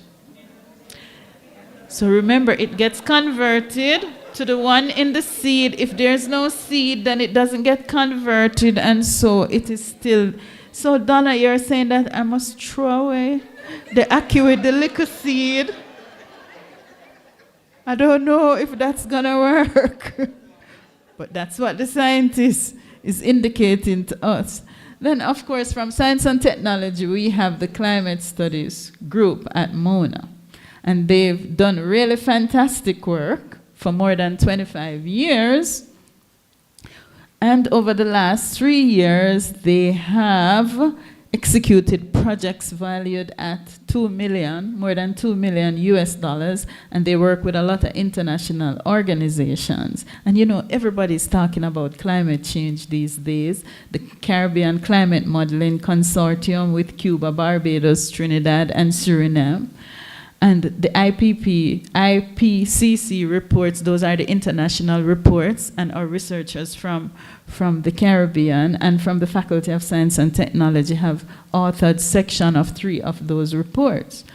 Speaker 7: So remember, it gets converted to the one in the seed. If there's no seed, then it doesn't get converted, and so it is still. So Donna, you're saying that I must throw away the ackee with the little seed? I don't know if that's gonna work. But that's what the scientist is indicating to us. Then, of course, from science and technology, we have the climate studies group at Mona. And they've done really fantastic work for more than 25 years. And over the last 3 years, they have executed projects valued at more than $2 million US, and they work with a lot of international organizations. And you know, everybody's talking about climate change these days. The Caribbean Climate Modeling Consortium with Cuba, Barbados, Trinidad, and Suriname. And the IPCC reports, those are the international reports, and our researchers from the Caribbean and from the Faculty of Science and Technology have authored section of 3 of those reports.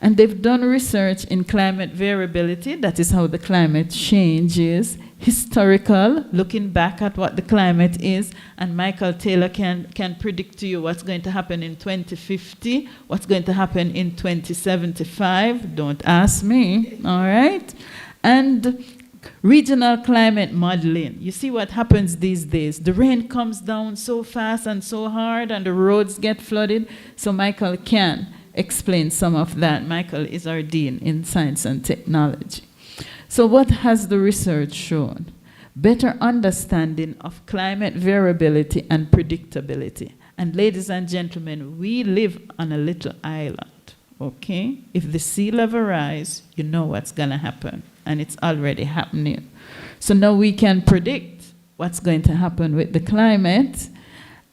Speaker 7: And they've done research in climate variability, that is how the climate changes, historical, looking back at what the climate is, and Michael Taylor can predict to you what's going to happen in 2050, what's going to happen in 2075, don't ask me, all right? And regional climate modeling. You see what happens these days. The rain comes down so fast and so hard and the roads get flooded, so Michael can explain some of that. Michael is our dean in science and technology. So what has the research shown? Better understanding of climate variability and predictability. And ladies and gentlemen, we live on a little island, okay? If the sea level rise, you know what's gonna happen, and it's already happening. So now we can predict what's going to happen with the climate,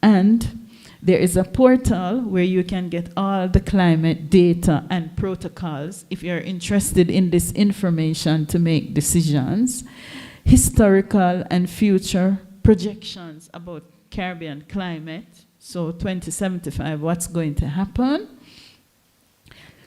Speaker 7: and there is a portal where you can get all the climate data and protocols if you're interested in this information to make decisions. Historical and future projections about Caribbean climate, so 2075, what's going to happen.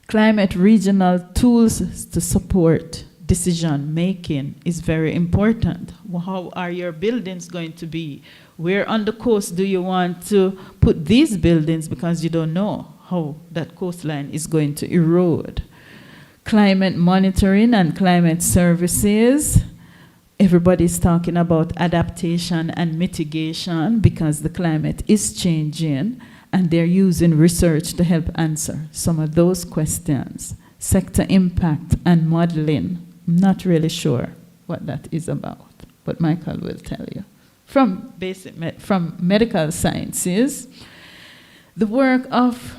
Speaker 7: Climate regional tools to support decision making is very important. How are your buildings going to be? Where on the coast do you want to put these buildings, because you don't know how that coastline is going to erode. Climate monitoring and climate services. Everybody's talking about adaptation and mitigation because the climate is changing, and they're using research to help answer some of those questions. Sector impact and modeling. I'm not really sure what that is about, but Michael will tell you. From medical sciences, the work of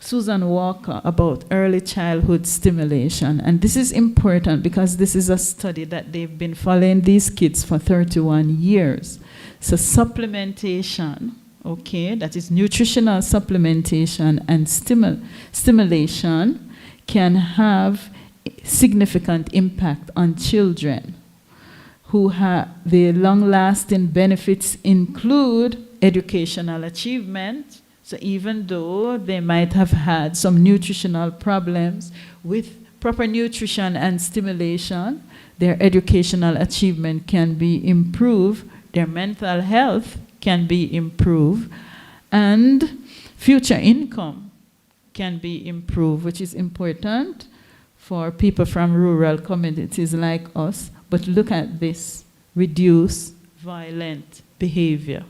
Speaker 7: Susan Walker about early childhood stimulation. And this is important because this is a study that they've been following these kids for 31 years. So supplementation, okay, that is nutritional supplementation and stimulation can have significant impact on children. Who have the long-lasting benefits include educational achievement. So even though they might have had some nutritional problems, with proper nutrition and stimulation, their educational achievement can be improved, their mental health can be improved, and future income can be improved, which is important for people from rural communities like us. But look at this, reduce violent behavior.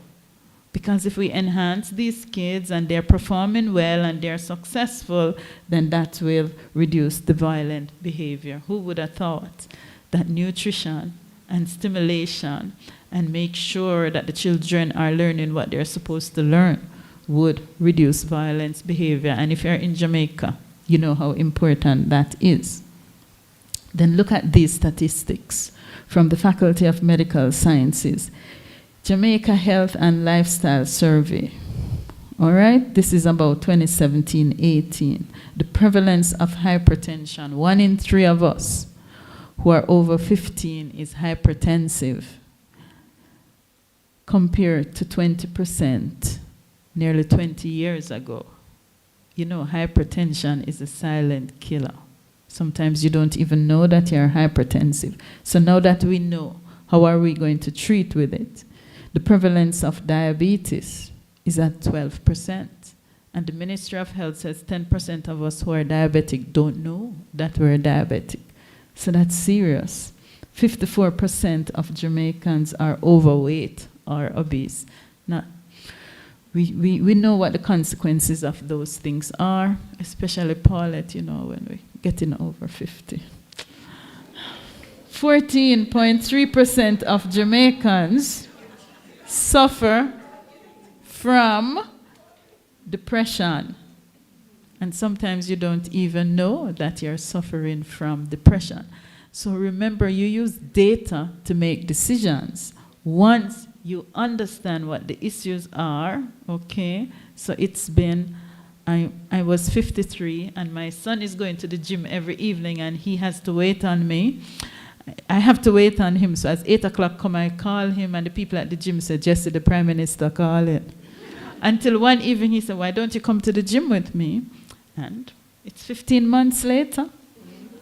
Speaker 7: Because if we enhance these kids and they're performing well and they're successful, then that will reduce the violent behavior. Who would have thought that nutrition and stimulation and make sure that the children are learning what they're supposed to learn would reduce violence behavior? And if you're in Jamaica, you know how important that is. Then look at these statistics from the Faculty of Medical Sciences. Jamaica Health and Lifestyle Survey. All right, this is about 2017-18. The prevalence of hypertension. 1 in 3 of us who are over 15 is hypertensive, compared to 20% nearly 20 years ago. You know, hypertension is a silent killer. Sometimes you don't even know that you're hypertensive. So now that we know, how are we going to treat with it? The prevalence of diabetes is at 12%. And the Ministry of Health says 10% of us who are diabetic don't know that we're diabetic. So that's serious. 54% of Jamaicans are overweight or obese. Now, we know what the consequences of those things are, especially Paulette, you know, when we're getting over 50. 14.3% of Jamaicans suffer from depression. And sometimes you don't even know that you're suffering from depression. So remember, you use data to make decisions. Once you understand what the issues are, okay? So it's been, I was 53, and my son is going to the gym every evening, and he has to wait on me. I have to wait on him, so as 8 o'clock come, I call him, and the people at the gym said, Jesse, the Prime Minister calling. Until one evening he said, why don't you come to the gym with me? And It's 15 months later.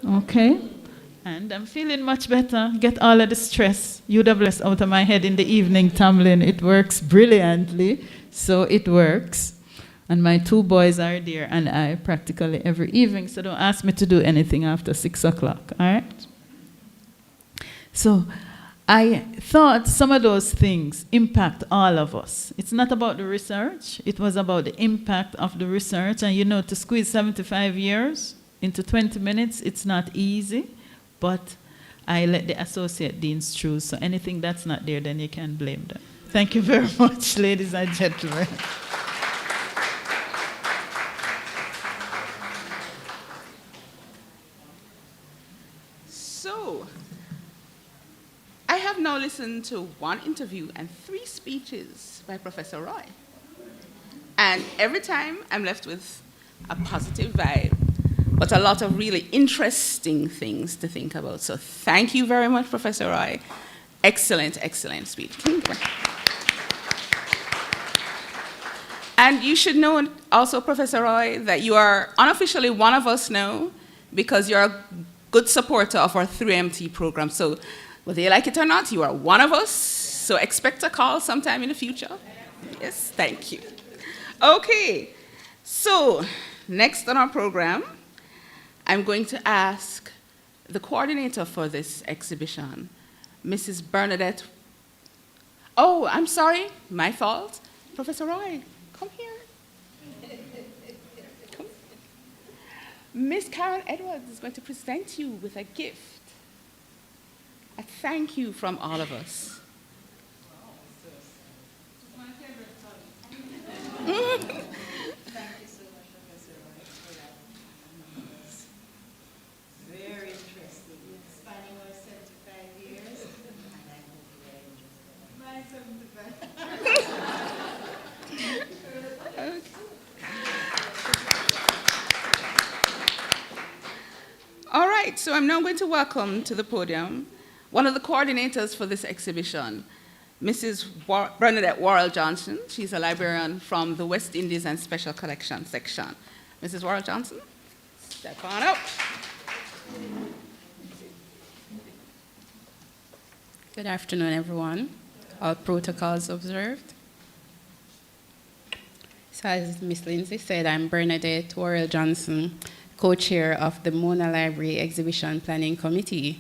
Speaker 7: Okay. And I'm feeling much better. Get all of the stress, UWS, out of my head in the evening, Tamlin. It works brilliantly. So it works. And my 2 boys are there and I practically every evening. So don't ask me to do anything after 6 o'clock. All right? So I thought some of those things impact all of us. It's not about the research. It was about the impact of the research. And you know, to squeeze 75 years into 20 minutes, it's not easy. But I let the associate deans choose. So anything that's not there, then you can blame them. Thank you very much, ladies and gentlemen.
Speaker 2: So, I have now listened to 1 interview and 3 speeches by Professor Roy. And every time I'm left with a positive vibe, but a lot of really interesting things to think about. So thank you very much, Professor Roy. Excellent, excellent speech. And you should know also, Professor Roy, that you are unofficially one of us now because you're a good supporter of our 3MT program. So whether you like it or not, you are one of us. So expect a call sometime in the future. Yes, thank you. Okay, so next on our program, I'm going to ask the coordinator for this exhibition, Mrs. Bernadette. Oh, I'm sorry, my fault. Professor Roy, come here. Come. Miss Karen Edwards is going to present you with a gift. A thank you from all of us.
Speaker 8: Wow, it's my favorite topic. Thank you so much, Professor Roy, for that. Very interesting. Spanning over 75 years, and I hope you very interested. My 75.
Speaker 2: Okay. All right, so I'm now going to welcome to the podium one of the coordinators for this exhibition, Mrs. Bernadette Worrell Johnson. She's a librarian from the West Indies and Special Collection section. Mrs. Worrell Johnson, step on up.
Speaker 9: Good afternoon, everyone. All protocols observed. So as Ms. Lindsay said, I'm Bernadette Worrell Johnson, co-chair of the Mona Library Exhibition Planning Committee.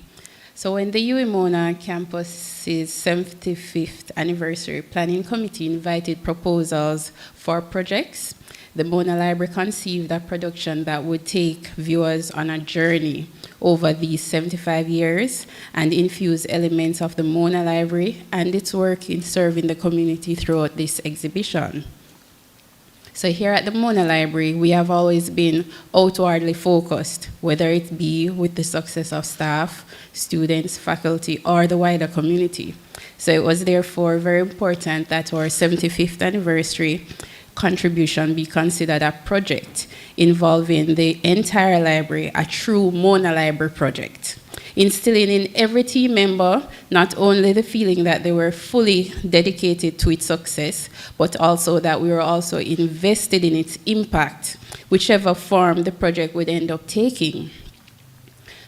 Speaker 9: So when the UWI Mona campus's 75th anniversary planning committee invited proposals for projects, the Mona Library conceived a production that would take viewers on a journey over these 75 years and infuse elements of the Mona Library and its work in serving the community throughout this exhibition. So here at the Mona Library, we have always been outwardly focused, whether it be with the success of staff, students, faculty, or the wider community. So it was therefore very important that our 75th anniversary contribution be considered a project involving the entire library, a true Mona Library project, instilling in every team member not only the feeling that they were fully dedicated to its success, but also that we were also invested in its impact, whichever form the project would end up taking.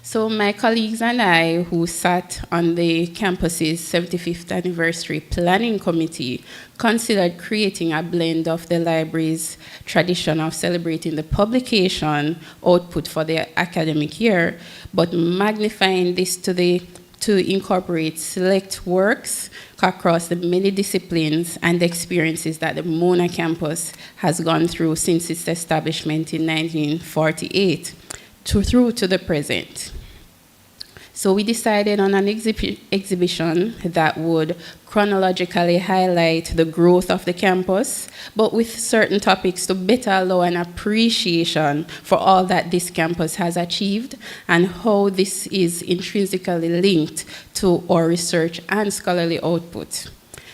Speaker 9: So my colleagues and I, who sat on the campus's 75th anniversary planning committee, considered creating a blend of the library's tradition of celebrating the publication output for the academic year, but magnifying this to incorporate select works across the many disciplines and experiences that the Mona campus has gone through since its establishment in 1948 through to the present. So we decided on an exhibition that would chronologically highlight the growth of the campus, but with certain topics to better allow an appreciation for all that this campus has achieved and how this is intrinsically linked to our research and scholarly output.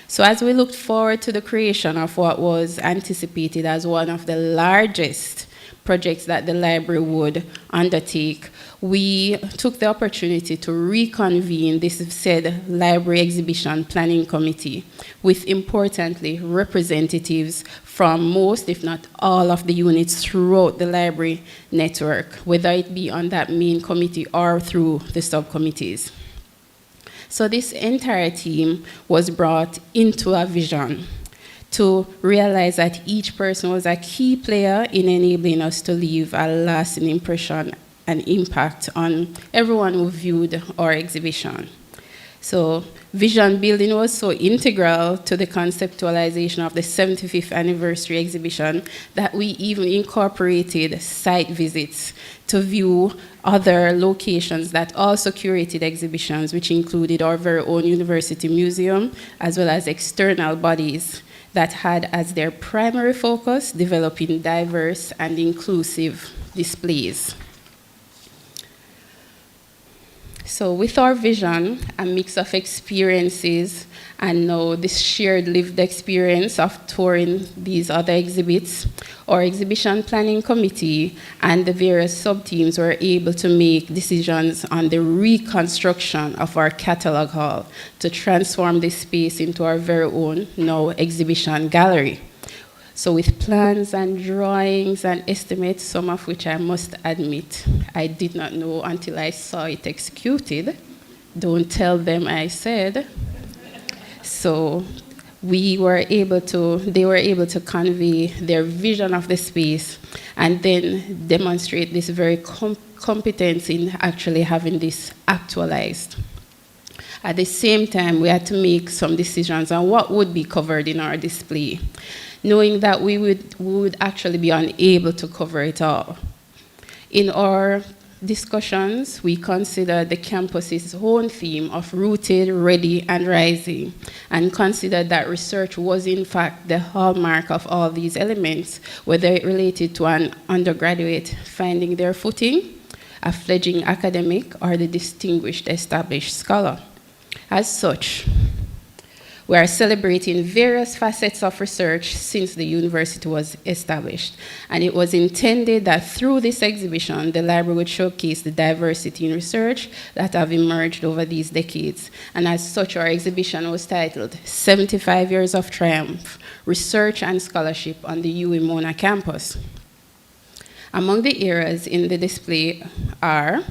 Speaker 9: So as we looked forward to the creation of what was anticipated as one of the largest projects that the library would undertake, we took the opportunity to reconvene this said library exhibition planning committee with, importantly, representatives from most, if not all, of the units throughout the library network, whether it be on that main committee or through the subcommittees. So this entire team was brought into a vision to realize that each person was a key player in enabling us to leave a lasting impression and impact on everyone who viewed our exhibition. So vision building was so integral to the conceptualization of the 75th anniversary exhibition that we even incorporated site visits to view other locations that also curated exhibitions, which included our very own university museum, as well as external bodies that had as their primary focus developing diverse and inclusive displays. So with our vision, a mix of experiences, and now this shared lived experience of touring these other exhibits, our exhibition planning committee and the various sub-teams were able to make decisions on the reconstruction of our catalog hall to transform this space into our very own now exhibition gallery. So with plans and drawings and estimates, some of which I must admit I did not know until I saw it executed. Don't tell them I said. So they were able to convey their vision of the space and then demonstrate this very competence in actually having this actualized. At the same time, we had to make some decisions on what would be covered in our display, knowing that we would actually be unable to cover it all. In our discussions, we considered the campus's own theme of rooted, ready, and rising, and considered that research was in fact the hallmark of all these elements, whether it related to an undergraduate finding their footing, a fledgling academic, or the distinguished established scholar. As such, we are celebrating various facets of research since the university was established. And it was intended that through this exhibition, the library would showcase the diversity in research that have emerged over these decades. And as such, our exhibition was titled 75 Years of Triumph, Research and Scholarship on the UWI-Mona campus. Among the areas in the display are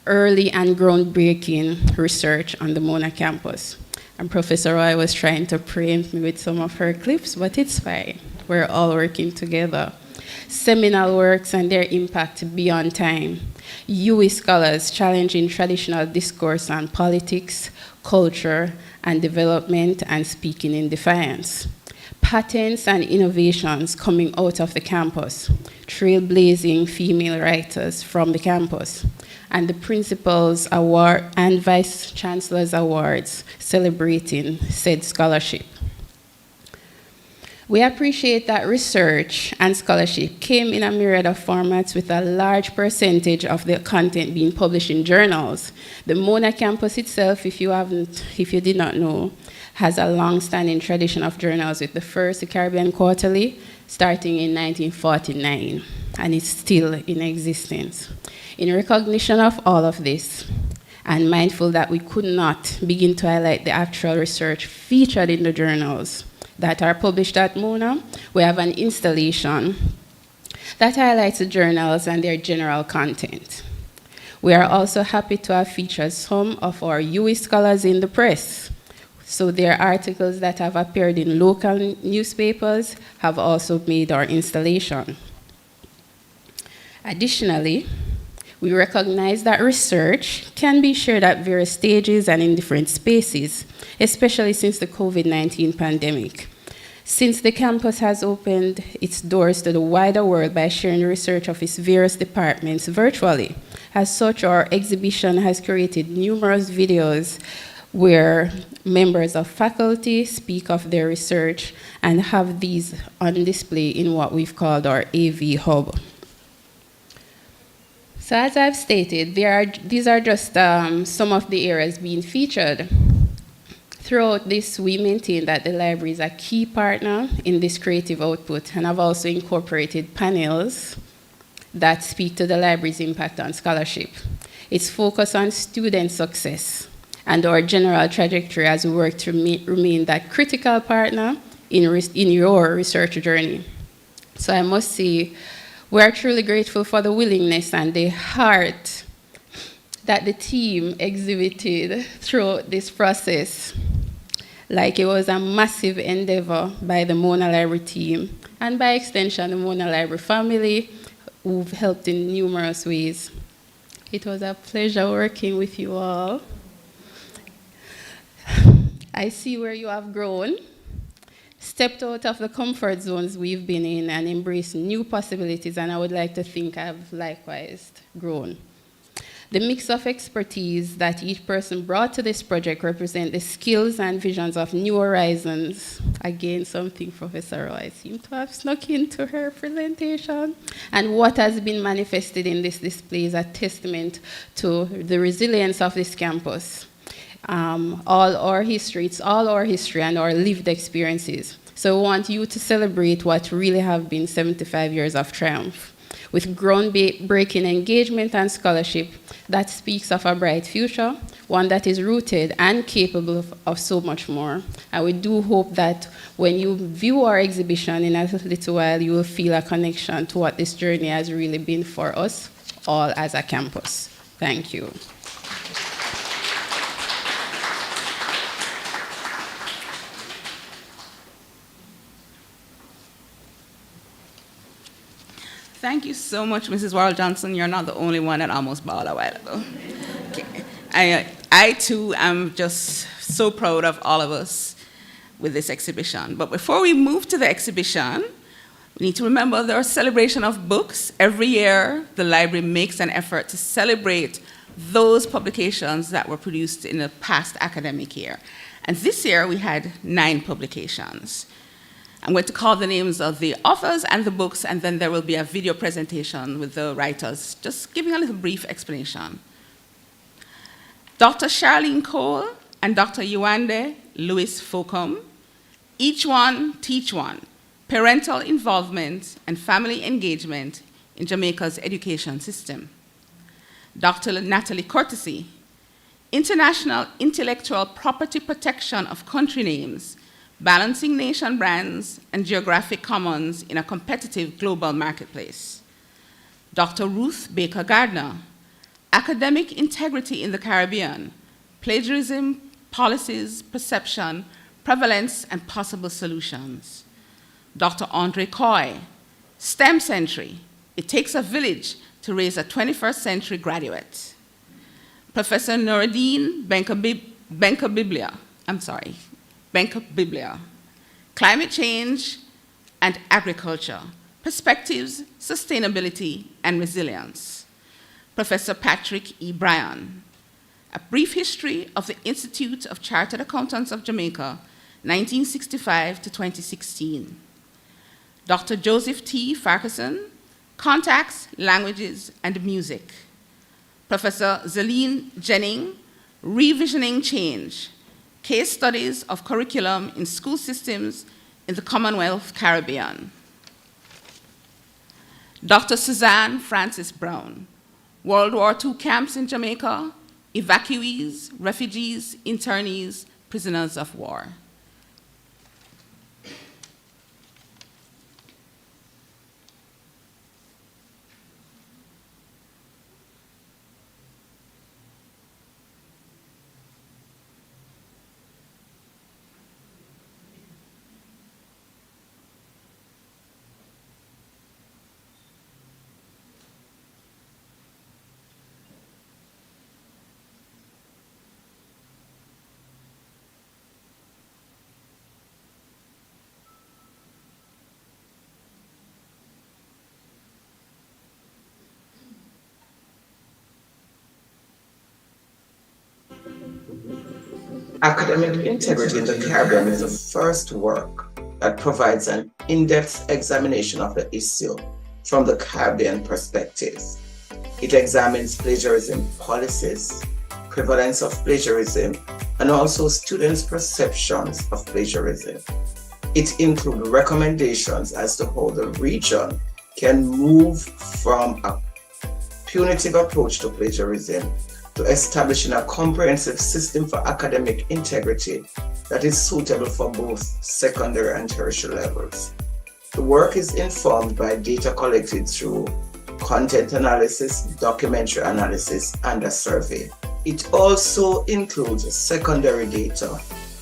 Speaker 9: early and groundbreaking research on the Mona campus. And Professor Roy was trying to preempt me with some of her clips, but it's fine. We're all working together. Seminal works and their impact beyond time. UWI scholars challenging traditional discourse on politics, culture, and development, and speaking in defiance. Patents and innovations coming out of the campus. Trailblazing female writers from the campus. And the Principal's Award and Vice Chancellor's Awards celebrating said scholarship. We appreciate that research and scholarship came in a myriad of formats with a large percentage of the content being published in journals. The Mona campus itself, if you did not know, has a long-standing tradition of journals, with the first, the Caribbean Quarterly, starting in 1949, and it's still in existence. In recognition of all of this, and mindful that we could not begin to highlight the actual research featured in the journals that are published at Mona, we have an installation that highlights the journals and their general content. We are also happy to have featured some of our UWI scholars in the press. So their articles that have appeared in local newspapers have also made our installation. Additionally, we recognize that research can be shared at various stages and in different spaces, especially since the COVID-19 pandemic. Since the campus has opened its doors to the wider world by sharing research of its various departments virtually. As such, our exhibition has created numerous videos where members of faculty speak of their research and have these on display in what we've called our AV Hub. So as I've stated, these are just some of the areas being featured. Throughout this, we maintain that the library is a key partner in this creative output, and I've also incorporated panels that speak to the library's impact on scholarship. It's focused on student success and our general trajectory as we work to remain that critical partner in your research journey. So I must say, we are truly grateful for the willingness and the heart that the team exhibited throughout this process. Like it was a massive endeavor by the Mona Library team, and by extension, the Mona Library family, who've helped in numerous ways. It was a pleasure working with you all. I see where you have grown, stepped out of the comfort zones we've been in, and embraced new possibilities, and I would like to think I've likewise grown. The mix of expertise that each person brought to this project represent the skills and visions of New Horizons. Again, something Professor Roy seemed to have snuck into her presentation. And what has been manifested in this display is a testament to the resilience of this campus. All our history, it's all our history and our lived experiences. So we want you to celebrate what really have been 75 years of triumph, with groundbreaking engagement and scholarship that speaks of a bright future, one that is rooted and capable of so much more. And we do hope that when you view our exhibition in a little while, you will feel a connection to what this journey has really been for us all as a campus. Thank you.
Speaker 2: Thank you so much, Mrs. Warren Johnson. You're not the only one that almost bawled a while ago. Okay. I too am just so proud of all of us with this exhibition. But before we move to the exhibition, we need to remember there are celebration of books. Every year, the library makes an effort to celebrate those publications that were produced in the past academic year. And this year, we had 9 publications. I'm going to call the names of the authors and the books, and then there will be a video presentation with the writers, just giving a little brief explanation. Dr. Charlene Cole and Dr. Yuande Lewis Focum, Each One, Teach One, Parental Involvement and Family Engagement in Jamaica's Education System. Dr. Natalie Courtesy, International Intellectual Property Protection of Country Names, Balancing Nation Brands and Geographic Commons in a Competitive Global Marketplace. Dr. Ruth Baker Gardner, Academic Integrity in the Caribbean, Plagiarism, Policies, Perception, Prevalence, and Possible Solutions. Dr. Andre Coy, STEM Century, It Takes a Village to Raise a 21st Century Graduate. Professor Noureddin Benkabiblia, Climate Change and Agriculture, Perspectives, Sustainability, and Resilience. Professor Patrick E. Bryan, A Brief History of the Institute of Chartered Accountants of Jamaica, 1965 to 2016. Dr. Joseph T. Farquharson, Contacts, Languages, and Music. Professor Zeline Jennings, Revisioning Change, Case Studies of Curriculum in School Systems in the Commonwealth Caribbean. Dr. Suzanne Francis Brown, World War II Camps in Jamaica, Evacuees, Refugees, Internees, Prisoners of War.
Speaker 10: Academic Integrity in the Caribbean is the first work that provides an in-depth examination of the issue from the Caribbean perspective. It examines plagiarism policies, prevalence of plagiarism, and also students' perceptions of plagiarism. It includes recommendations as to how the region can move from a punitive approach to plagiarism to establishing a comprehensive system for academic integrity that is suitable for both secondary and tertiary levels. The work is informed by data collected through content analysis, documentary analysis, and a survey. It also includes secondary data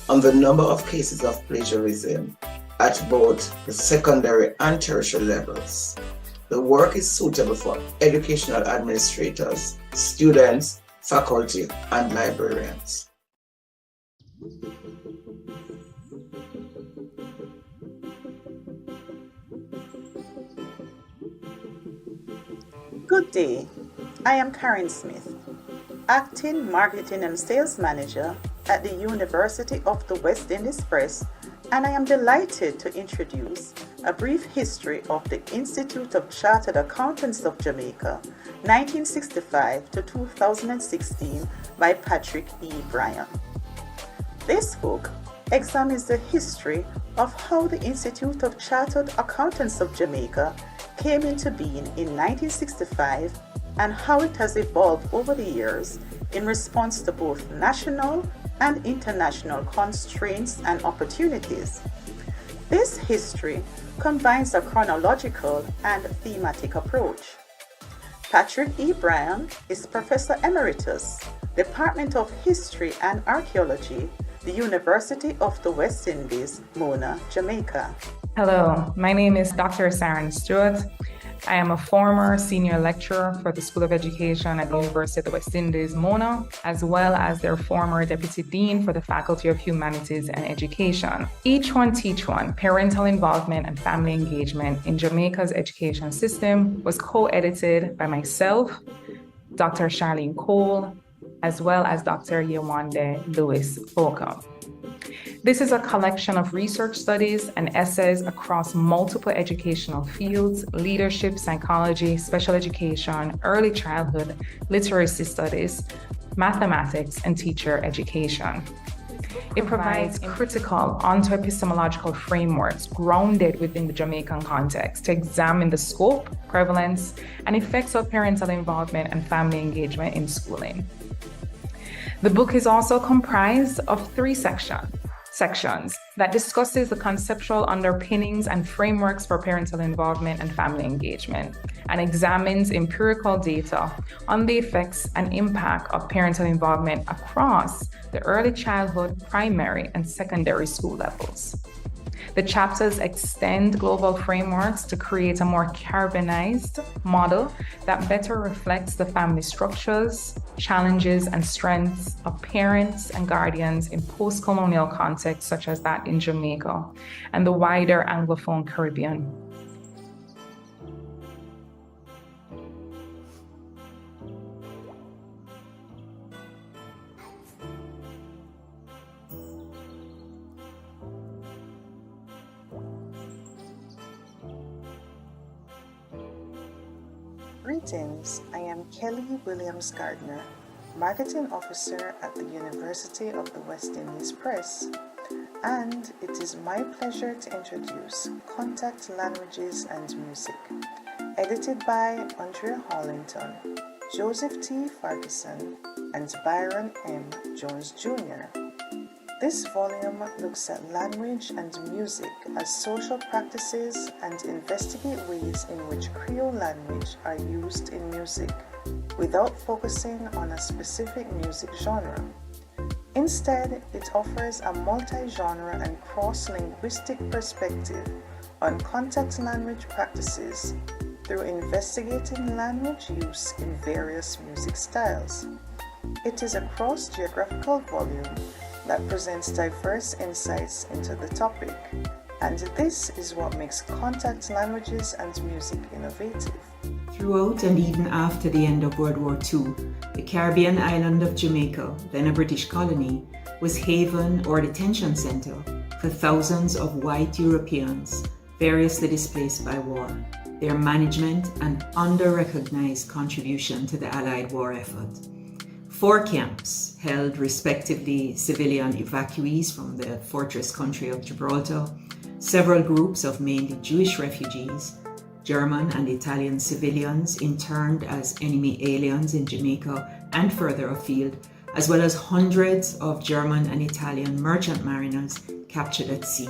Speaker 10: on the number of cases of plagiarism at both the secondary and tertiary levels. The work is suitable for educational administrators, students, faculty, and librarians.
Speaker 11: Good day, I am Karen Smith, Acting Marketing and Sales Manager at the University of the West Indies Press, and I am delighted to introduce a brief history of the Institute of Chartered Accountants of Jamaica, 1965 to 2016 by Patrick E. Bryan. This book examines the history of how the Institute of Chartered Accountants of Jamaica came into being in 1965 and how it has evolved over the years in response to both national and international constraints and opportunities. This history combines a chronological and thematic approach. Patrick E. Bryan is Professor Emeritus, Department of History and Archaeology, the University of the West Indies, Mona, Jamaica.
Speaker 12: Hello, my name is Dr. Saren Stewart. I am a former senior lecturer for the School of Education at the University of the West Indies, Mona, as well as their former deputy dean for the Faculty of Humanities and Education. Each One Teach One, Parental Involvement and Family Engagement in Jamaica's Education System was co-edited by myself, Dr. Charlene Cole, as well as Dr. Yewande Lewis Holcomb. This is a collection of research studies and essays across multiple educational fields: leadership, psychology, special education, early childhood, literacy studies, mathematics, and teacher education. It provides critical onto-epistemological frameworks grounded within the Jamaican context to examine the scope, prevalence, and effects of parental involvement and family engagement in schooling. The book is also comprised of three sections that discusses the conceptual underpinnings and frameworks for parental involvement and family engagement, and examines empirical data on the effects and impact of parental involvement across the early childhood, primary, and secondary school levels. The chapters extend global frameworks to create a more Caribbeanized model that better reflects the family structures, challenges, and strengths of parents and guardians in post-colonial contexts such as that in Jamaica and the wider Anglophone Caribbean.
Speaker 11: Greetings, I am Kelly Williams Gardner, Marketing Officer at the University of the West Indies Press, and it is my pleasure to introduce Contact Languages and Music, edited by Andrea Hollington, Joseph T. Ferguson, and Byron M. Jones Jr. This volume looks at language and music as social practices and investigate ways in which Creole language are used in music, without focusing on a specific music genre. Instead, it offers a multi-genre and cross-linguistic perspective on contact language practices through investigating language use in various music styles. It is a cross-geographical volume that presents diverse insights into the topic, and this is what makes contact languages and music innovative.
Speaker 13: Throughout and even after the end of World War II, the Caribbean island of Jamaica, then a British colony, was haven or detention center for thousands of white Europeans variously displaced by war, their management and under-recognized contribution to the Allied war effort. 4 camps held respectively civilian evacuees from the fortress country of Gibraltar, several groups of mainly Jewish refugees, German and Italian civilians interned as enemy aliens in Jamaica and further afield, as well as hundreds of German and Italian merchant mariners captured at sea.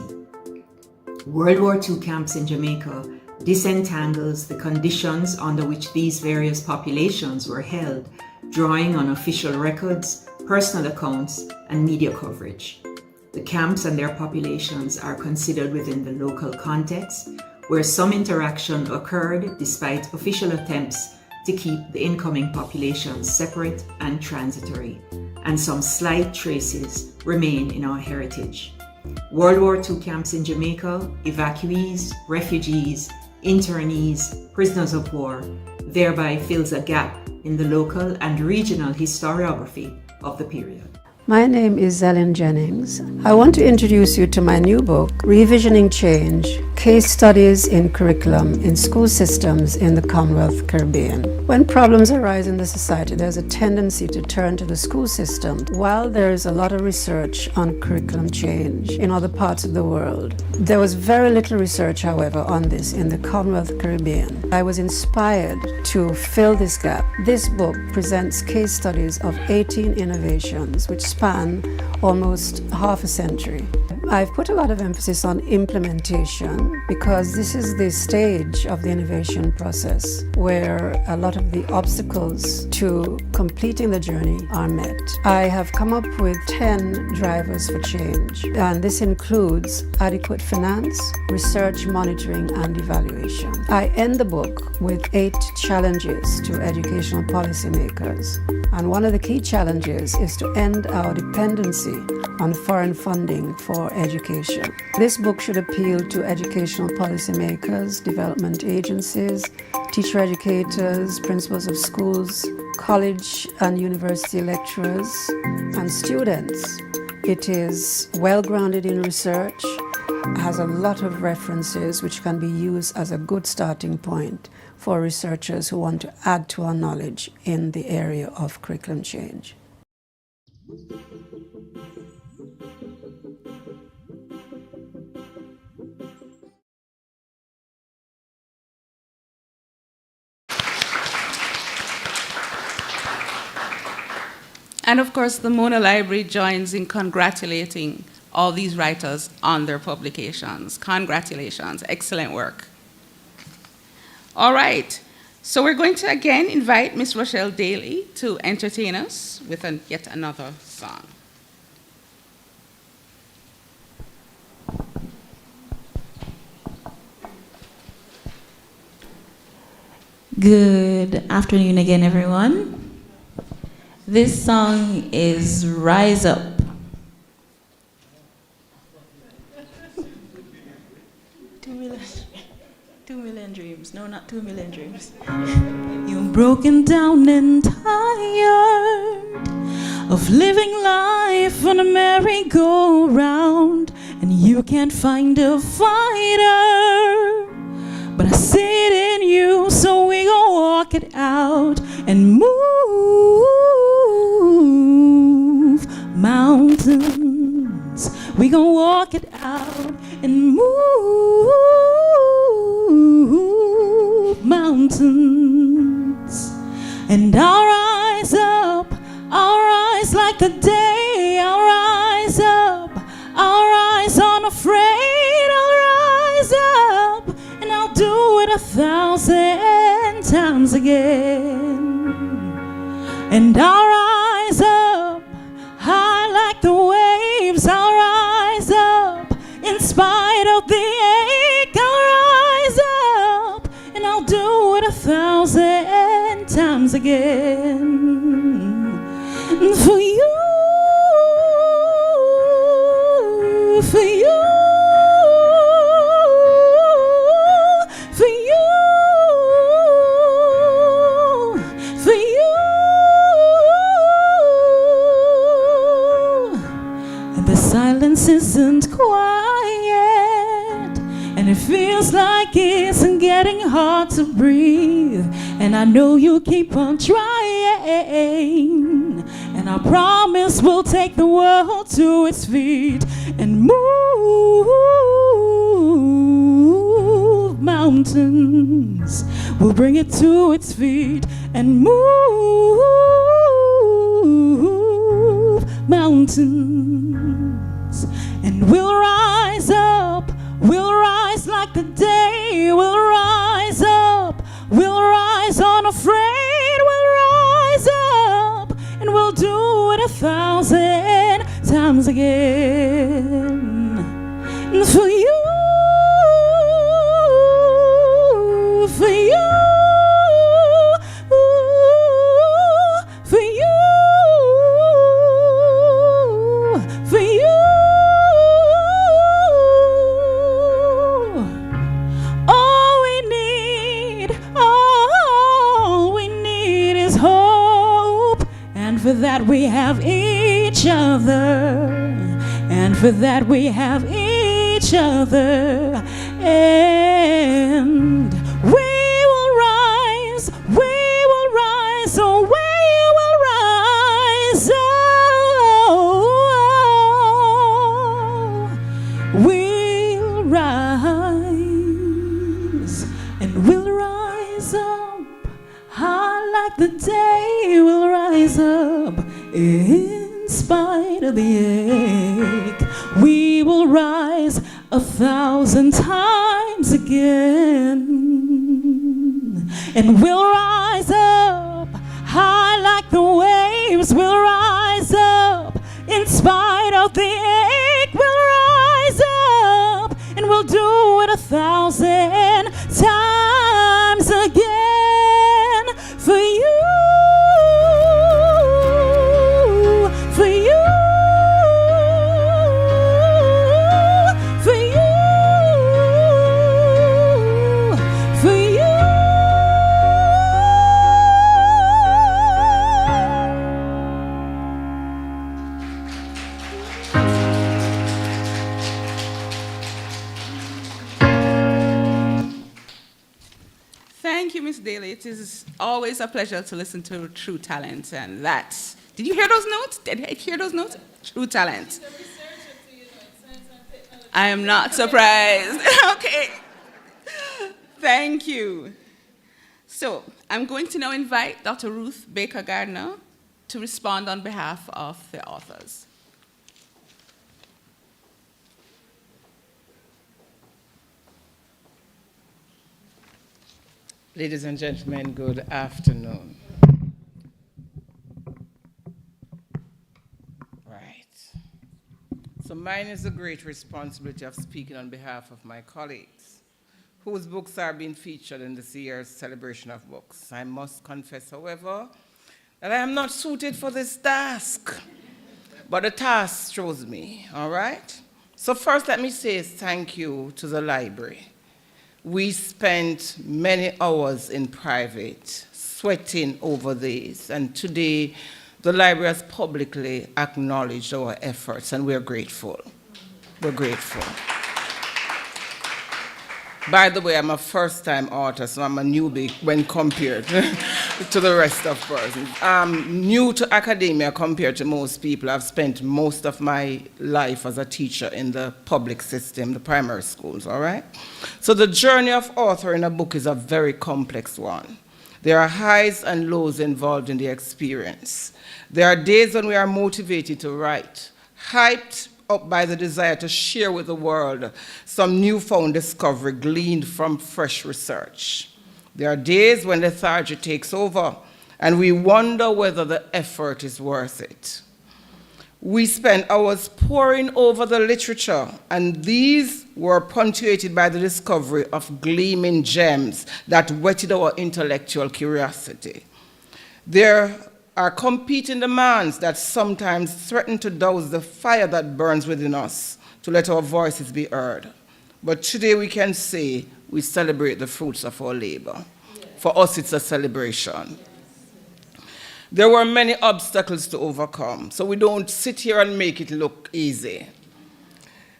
Speaker 13: World War II camps in Jamaica disentangles the conditions under which these various populations were held, drawing on official records, personal accounts, and media coverage. The camps and their populations are considered within the local context, where some interaction occurred despite official attempts to keep the incoming populations separate and transitory, and some slight traces remain in our heritage. World War II camps in Jamaica, evacuees, refugees, internees, prisoners of war, thereby fills a gap in the local and regional historiography of the period.
Speaker 14: My name is Zelen Jennings. I want to introduce you to my new book, Revisioning Change, Case Studies in Curriculum in School Systems in the Commonwealth Caribbean. When problems arise in the society, there's a tendency to turn to the school system. While there is a lot of research on curriculum change in other parts of the world, there was very little research, however, on this in the Commonwealth Caribbean. I was inspired to fill this gap. This book presents case studies of 18 innovations which span almost half a century. I've put a lot of emphasis on implementation because this is the stage of the innovation process where a lot of the obstacles to completing the journey are met. I have come up with 10 drivers for change, and this includes adequate finance, research, monitoring, and evaluation. I end the book with 8 challenges to educational policymakers, and one of the key challenges is to end our dependency on foreign funding for education. This book should appeal to educational policymakers, development agencies, teacher educators, principals of schools, college and university lecturers, and students. It is well grounded in research, has a lot of references which can be used as a good starting point for researchers who want to add to our knowledge in the area of curriculum change.
Speaker 2: And of course, the Mona Library joins in congratulating all these writers on their publications. Congratulations, excellent work. All right, so we're going to again invite Miss Rochelle Daly to entertain us with yet another song.
Speaker 15: Good afternoon again, everyone. This song is Rise Up. Two million dreams. No, not 2 million dreams.
Speaker 5: You're broken down and tired of living life on a merry-go-round, and you can't find a fighter, but I see it in you, so we gon' walk it out and move mountains. We gon' walk it out and move mountains. And I'll rise up, I'll rise like the day, I'll rise up, I'll rise unafraid, I'll rise up, and I'll do it 1,000 times again. And I'll rise up, high like the waves, I'll rise up, in spite of the ache, I'll rise up, and I'll do it 1,000 times again. For you, for you, for you, for you. And the silence isn't quiet, and it feels like it's getting hard to breathe. And I know you keep on trying, and I promise we'll take the world to its feet and move mountains. We'll bring it to its feet and move mountains. And we'll rise up, we'll rise like the day, we'll rise up, we'll rise unafraid, we'll rise up, and we'll do it 1,000 times again. And for you, for you, for you, for you. All we need is hope. And for that we have each other. And for that we have each other. And we will rise, oh, we will rise, oh, we'll rise, and we'll rise up, high like the day, we'll rise up, in spite of the ache, we will rise 1,000 times again. And we'll rise up, high like the waves, we'll rise up, in spite of the ache, we'll rise up, and we'll do it 1,000 times again, for you, for you, for you, for you.
Speaker 2: Thank you, Miss Daly. It is always a pleasure to listen to True Talent, and that's. Did you hear those notes? Did I hear those notes? True Talent. I am not surprised. Okay. Thank you. So I'm going to now invite Dr. Ruth Baker Gardner to respond on behalf of the authors.
Speaker 16: Ladies and gentlemen, good afternoon. Right. So mine is the great responsibility of speaking on behalf of my colleagues, whose books are being featured in this year's celebration of books. I must confess, however, that I am not suited for this task, but the task chose me, all right? So first, let me say thank you to the library. We spent many hours in private, sweating over this, and today the library has publicly acknowledged our efforts, and we're grateful. We're grateful. By the way, I'm a first-time author, so I'm a newbie when compared to the rest of persons. I'm new to academia compared to most people. I've spent most of my life as a teacher in the public system, the primary schools, all right? So the journey of authoring a book is a very complex one. There are highs and lows involved in the experience. There are days when we are motivated to write, hyped up by the desire to share with the world some newfound discovery gleaned from fresh research. There are days when lethargy takes over and we wonder whether the effort is worth it. We spent hours poring over the literature, and these were punctuated by the discovery of gleaming gems that whetted our intellectual curiosity. There are competing demands that sometimes threaten to douse the fire that burns within us to let our voices be heard. But today we can say we celebrate the fruits of our labor. Yes. For us, it's a celebration. Yes. There were many obstacles to overcome, so we don't sit here and make it look easy.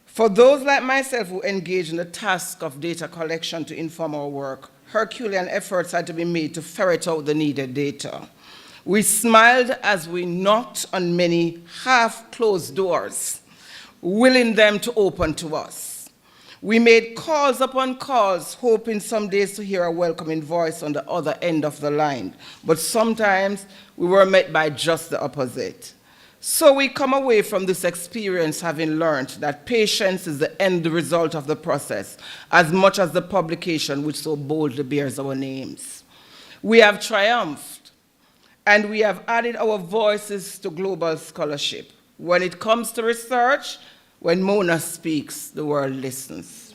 Speaker 16: For those like myself who engage in the task of data collection to inform our work, Herculean efforts had to be made to ferret out the needed data. We smiled as we knocked on many half-closed doors, willing them to open to us. We made calls upon calls, hoping some days to hear a welcoming voice on the other end of the line. But sometimes we were met by just the opposite. So we come away from this experience having learned that patience is the end result of the process, as much as the publication which so boldly bears our names. We have triumphed, and we have added our voices to global scholarship. When it comes to research, when Mona speaks, the world listens.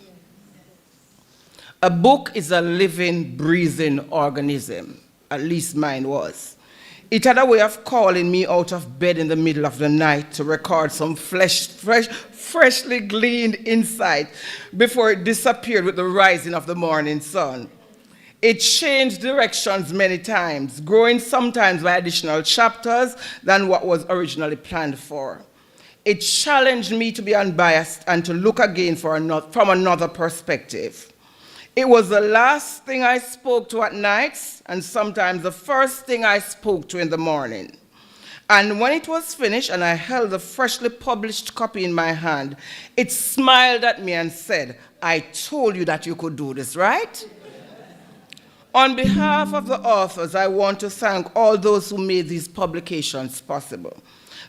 Speaker 16: A book is a living, breathing organism. At least mine was. It had a way of calling me out of bed in the middle of the night to record some freshly gleaned insight before it disappeared with the rising of the morning sun. It changed directions many times, growing sometimes by additional chapters than what was originally planned for. It challenged me to be unbiased and to look again from another perspective. It was the last thing I spoke to at nights, and sometimes the first thing I spoke to in the morning. And when it was finished and I held the freshly published copy in my hand, it smiled at me and said, "I told you that you could do this, right?" On behalf of the authors, I want to thank all those who made these publications possible.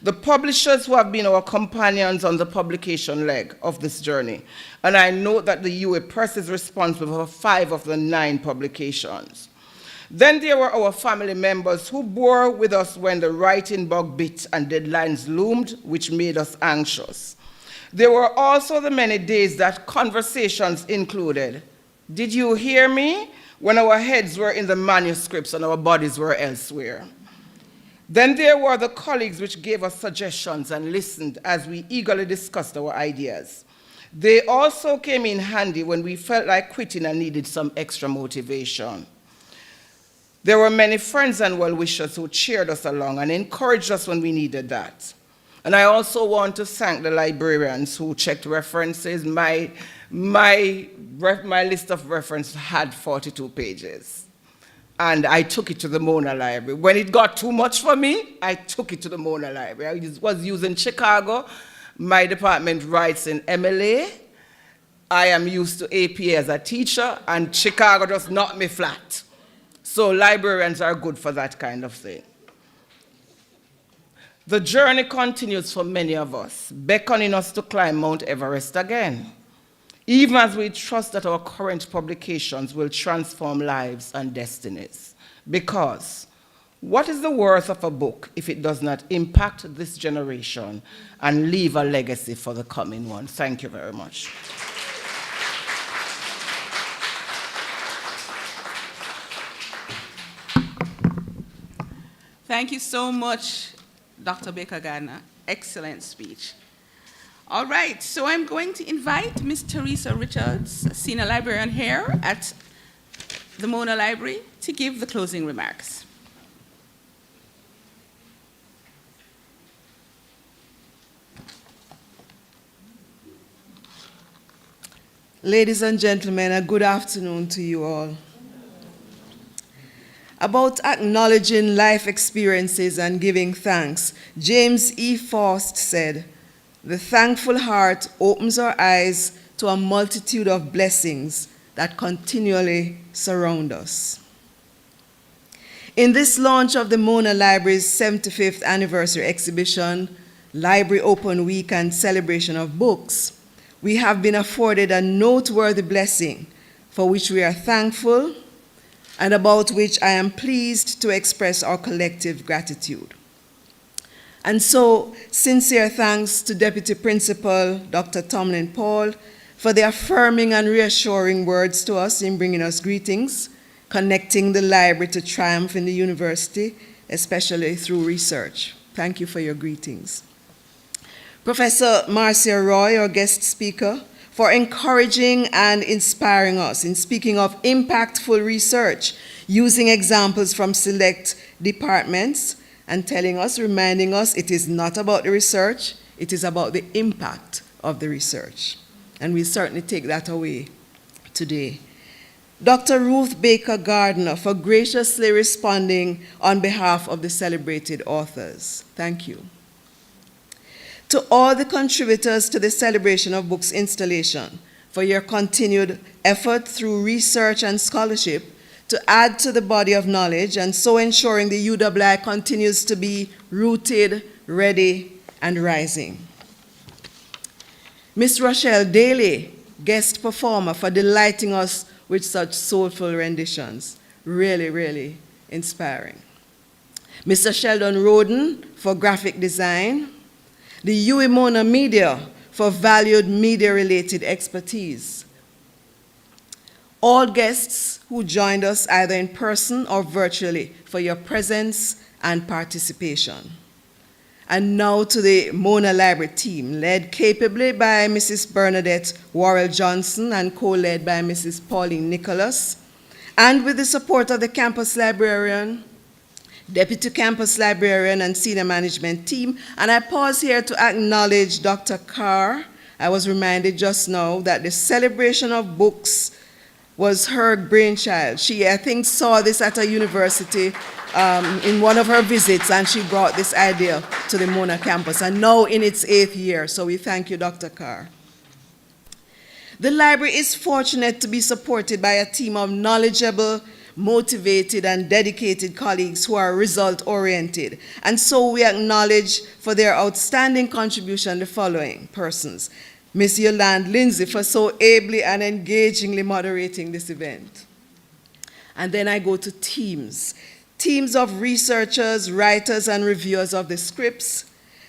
Speaker 16: The publishers who have been our companions on the publication leg of this journey. And I note that the UA Press is responsible for 5 of the 9 publications. Then there were our family members who bore with us when the writing bug bit and deadlines loomed, which made us anxious. There were also the many days that conversations included, "Did you hear me?" when our heads were in the manuscripts and our bodies were elsewhere. Then there were the colleagues which gave us suggestions and listened as we eagerly discussed our ideas. They also came in handy when we felt like quitting and needed some extra motivation. There were many friends and well-wishers who cheered us along and encouraged us when we needed that. And I also want to thank the librarians who checked references. My list of references had 42 pages. And I took it to the Mona Library. When it got too much for me, I took it to the Mona Library. I was used in Chicago. My department writes in MLA. I am used to APA as a teacher, and Chicago just knocked me flat. So librarians are good for that kind of thing. The journey continues for many of us, beckoning us to climb Mount Everest again, even as we trust that our current publications will transform lives and destinies. Because what is the worth of a book if it does not impact this generation and leave a legacy for the coming one? Thank you very much.
Speaker 2: Thank you so much, Dr. Baker Gardner. Excellent speech. All right, so I'm going to invite Ms. Teresa Richards, Senior Librarian here at the Mona Library, to give the closing remarks.
Speaker 17: Ladies and gentlemen, a good afternoon to you all. About acknowledging life experiences and giving thanks, James E. Faust said, "The thankful heart opens our eyes to a multitude of blessings that continually surround us." In this launch of the Mona Library's 75th anniversary exhibition, Library Open Week and Celebration of Books, we have been afforded a noteworthy blessing for which we are thankful and about which I am pleased to express our collective gratitude. And so, sincere thanks to Deputy Principal Dr. Tomlin Paul for the affirming and reassuring words to us in bringing us greetings, connecting the library to triumph in the university, especially through research. Thank you for your greetings. Professor Marcia Roy, our guest speaker, for encouraging and inspiring us in speaking of impactful research, using examples from select departments, and telling us, reminding us, it is not about the research, it is about the impact of the research. And we certainly take that away today. Dr. Ruth Baker Gardner for graciously responding on behalf of the celebrated authors. Thank you. To all the contributors to the Celebration of Books installation, for your continued effort through research and scholarship to add to the body of knowledge, and so ensuring the UWI continues to be rooted, ready, and rising. Miss Rochelle Daly, guest performer, for delighting us with such soulful renditions. Really, really inspiring. Mr. Sheldon Roden for graphic design. The MonaMedia for valued media-related expertise. All guests who joined us either in person or virtually for your presence and participation. And now to the Mona Library team, led capably by Mrs. Bernadette Worrell Johnson and co-led by Mrs. Pauline Nicholas, and with the support of the campus librarian, deputy campus librarian, and senior management team. And I pause here to acknowledge Dr. Carr. I was reminded just now that the celebration of books was her brainchild. She, I think, saw this at a university in one of her visits, and she brought this idea to the Mona campus, and now in its 8th year, so we thank you, Dr. Carr. The library is fortunate to be supported by a team of knowledgeable, motivated, and dedicated colleagues who are result-oriented, and so we acknowledge for their outstanding contribution the following persons. Ms. Yolande Lindsay for so ably and engagingly moderating this event. And then I go to teams. Teams of researchers, writers, and reviewers of the scripts,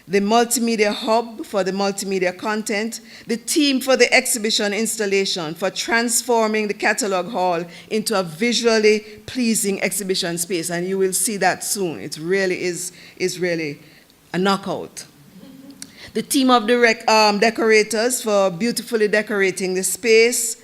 Speaker 17: the Multimedia Hub for the multimedia content, the team for the exhibition installation for transforming the catalog hall into a visually pleasing exhibition space, and you will see that soon. It really is really a knockout. The team of decorators for beautifully decorating the space,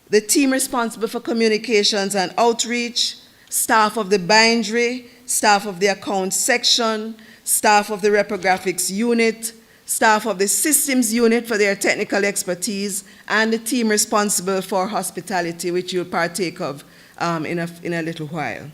Speaker 17: the team responsible for communications and outreach, staff of the bindery, staff of the accounts section, staff of the reprographics unit, staff of the systems unit for their technical expertise, and the team responsible for hospitality, which you'll partake of in a little while.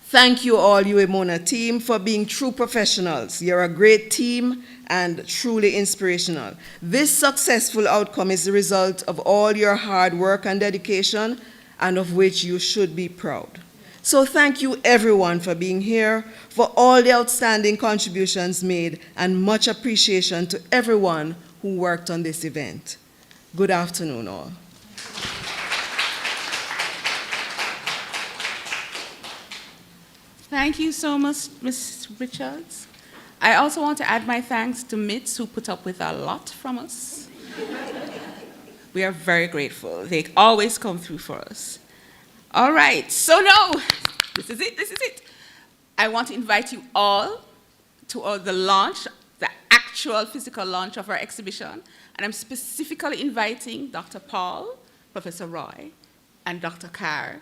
Speaker 17: Thank you all, Mona team, for being true professionals. You're a great team and truly inspirational. This successful outcome is the result of all your hard work and dedication, and of which you should be proud. So thank you everyone for being here, for all the outstanding contributions made, and much appreciation to everyone who worked on this event. Good afternoon all.
Speaker 2: Thank you so much, Ms. Richards. I also want to add my thanks to MITS, who put up with a lot from us. We are very grateful. They always come through for us. All right, so now, this is it. I want to invite you all to the launch, the actual physical launch of our exhibition, and I'm specifically inviting Dr. Paul, Professor Roy, and Dr. Carr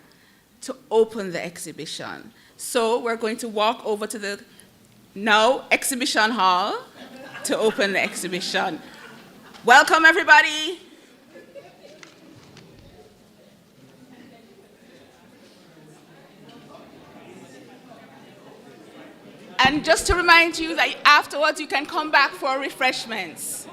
Speaker 2: to open the exhibition. So we're going to walk over to the now exhibition hall to open the exhibition. Welcome, everybody. And just to remind you that afterwards you can come back for refreshments.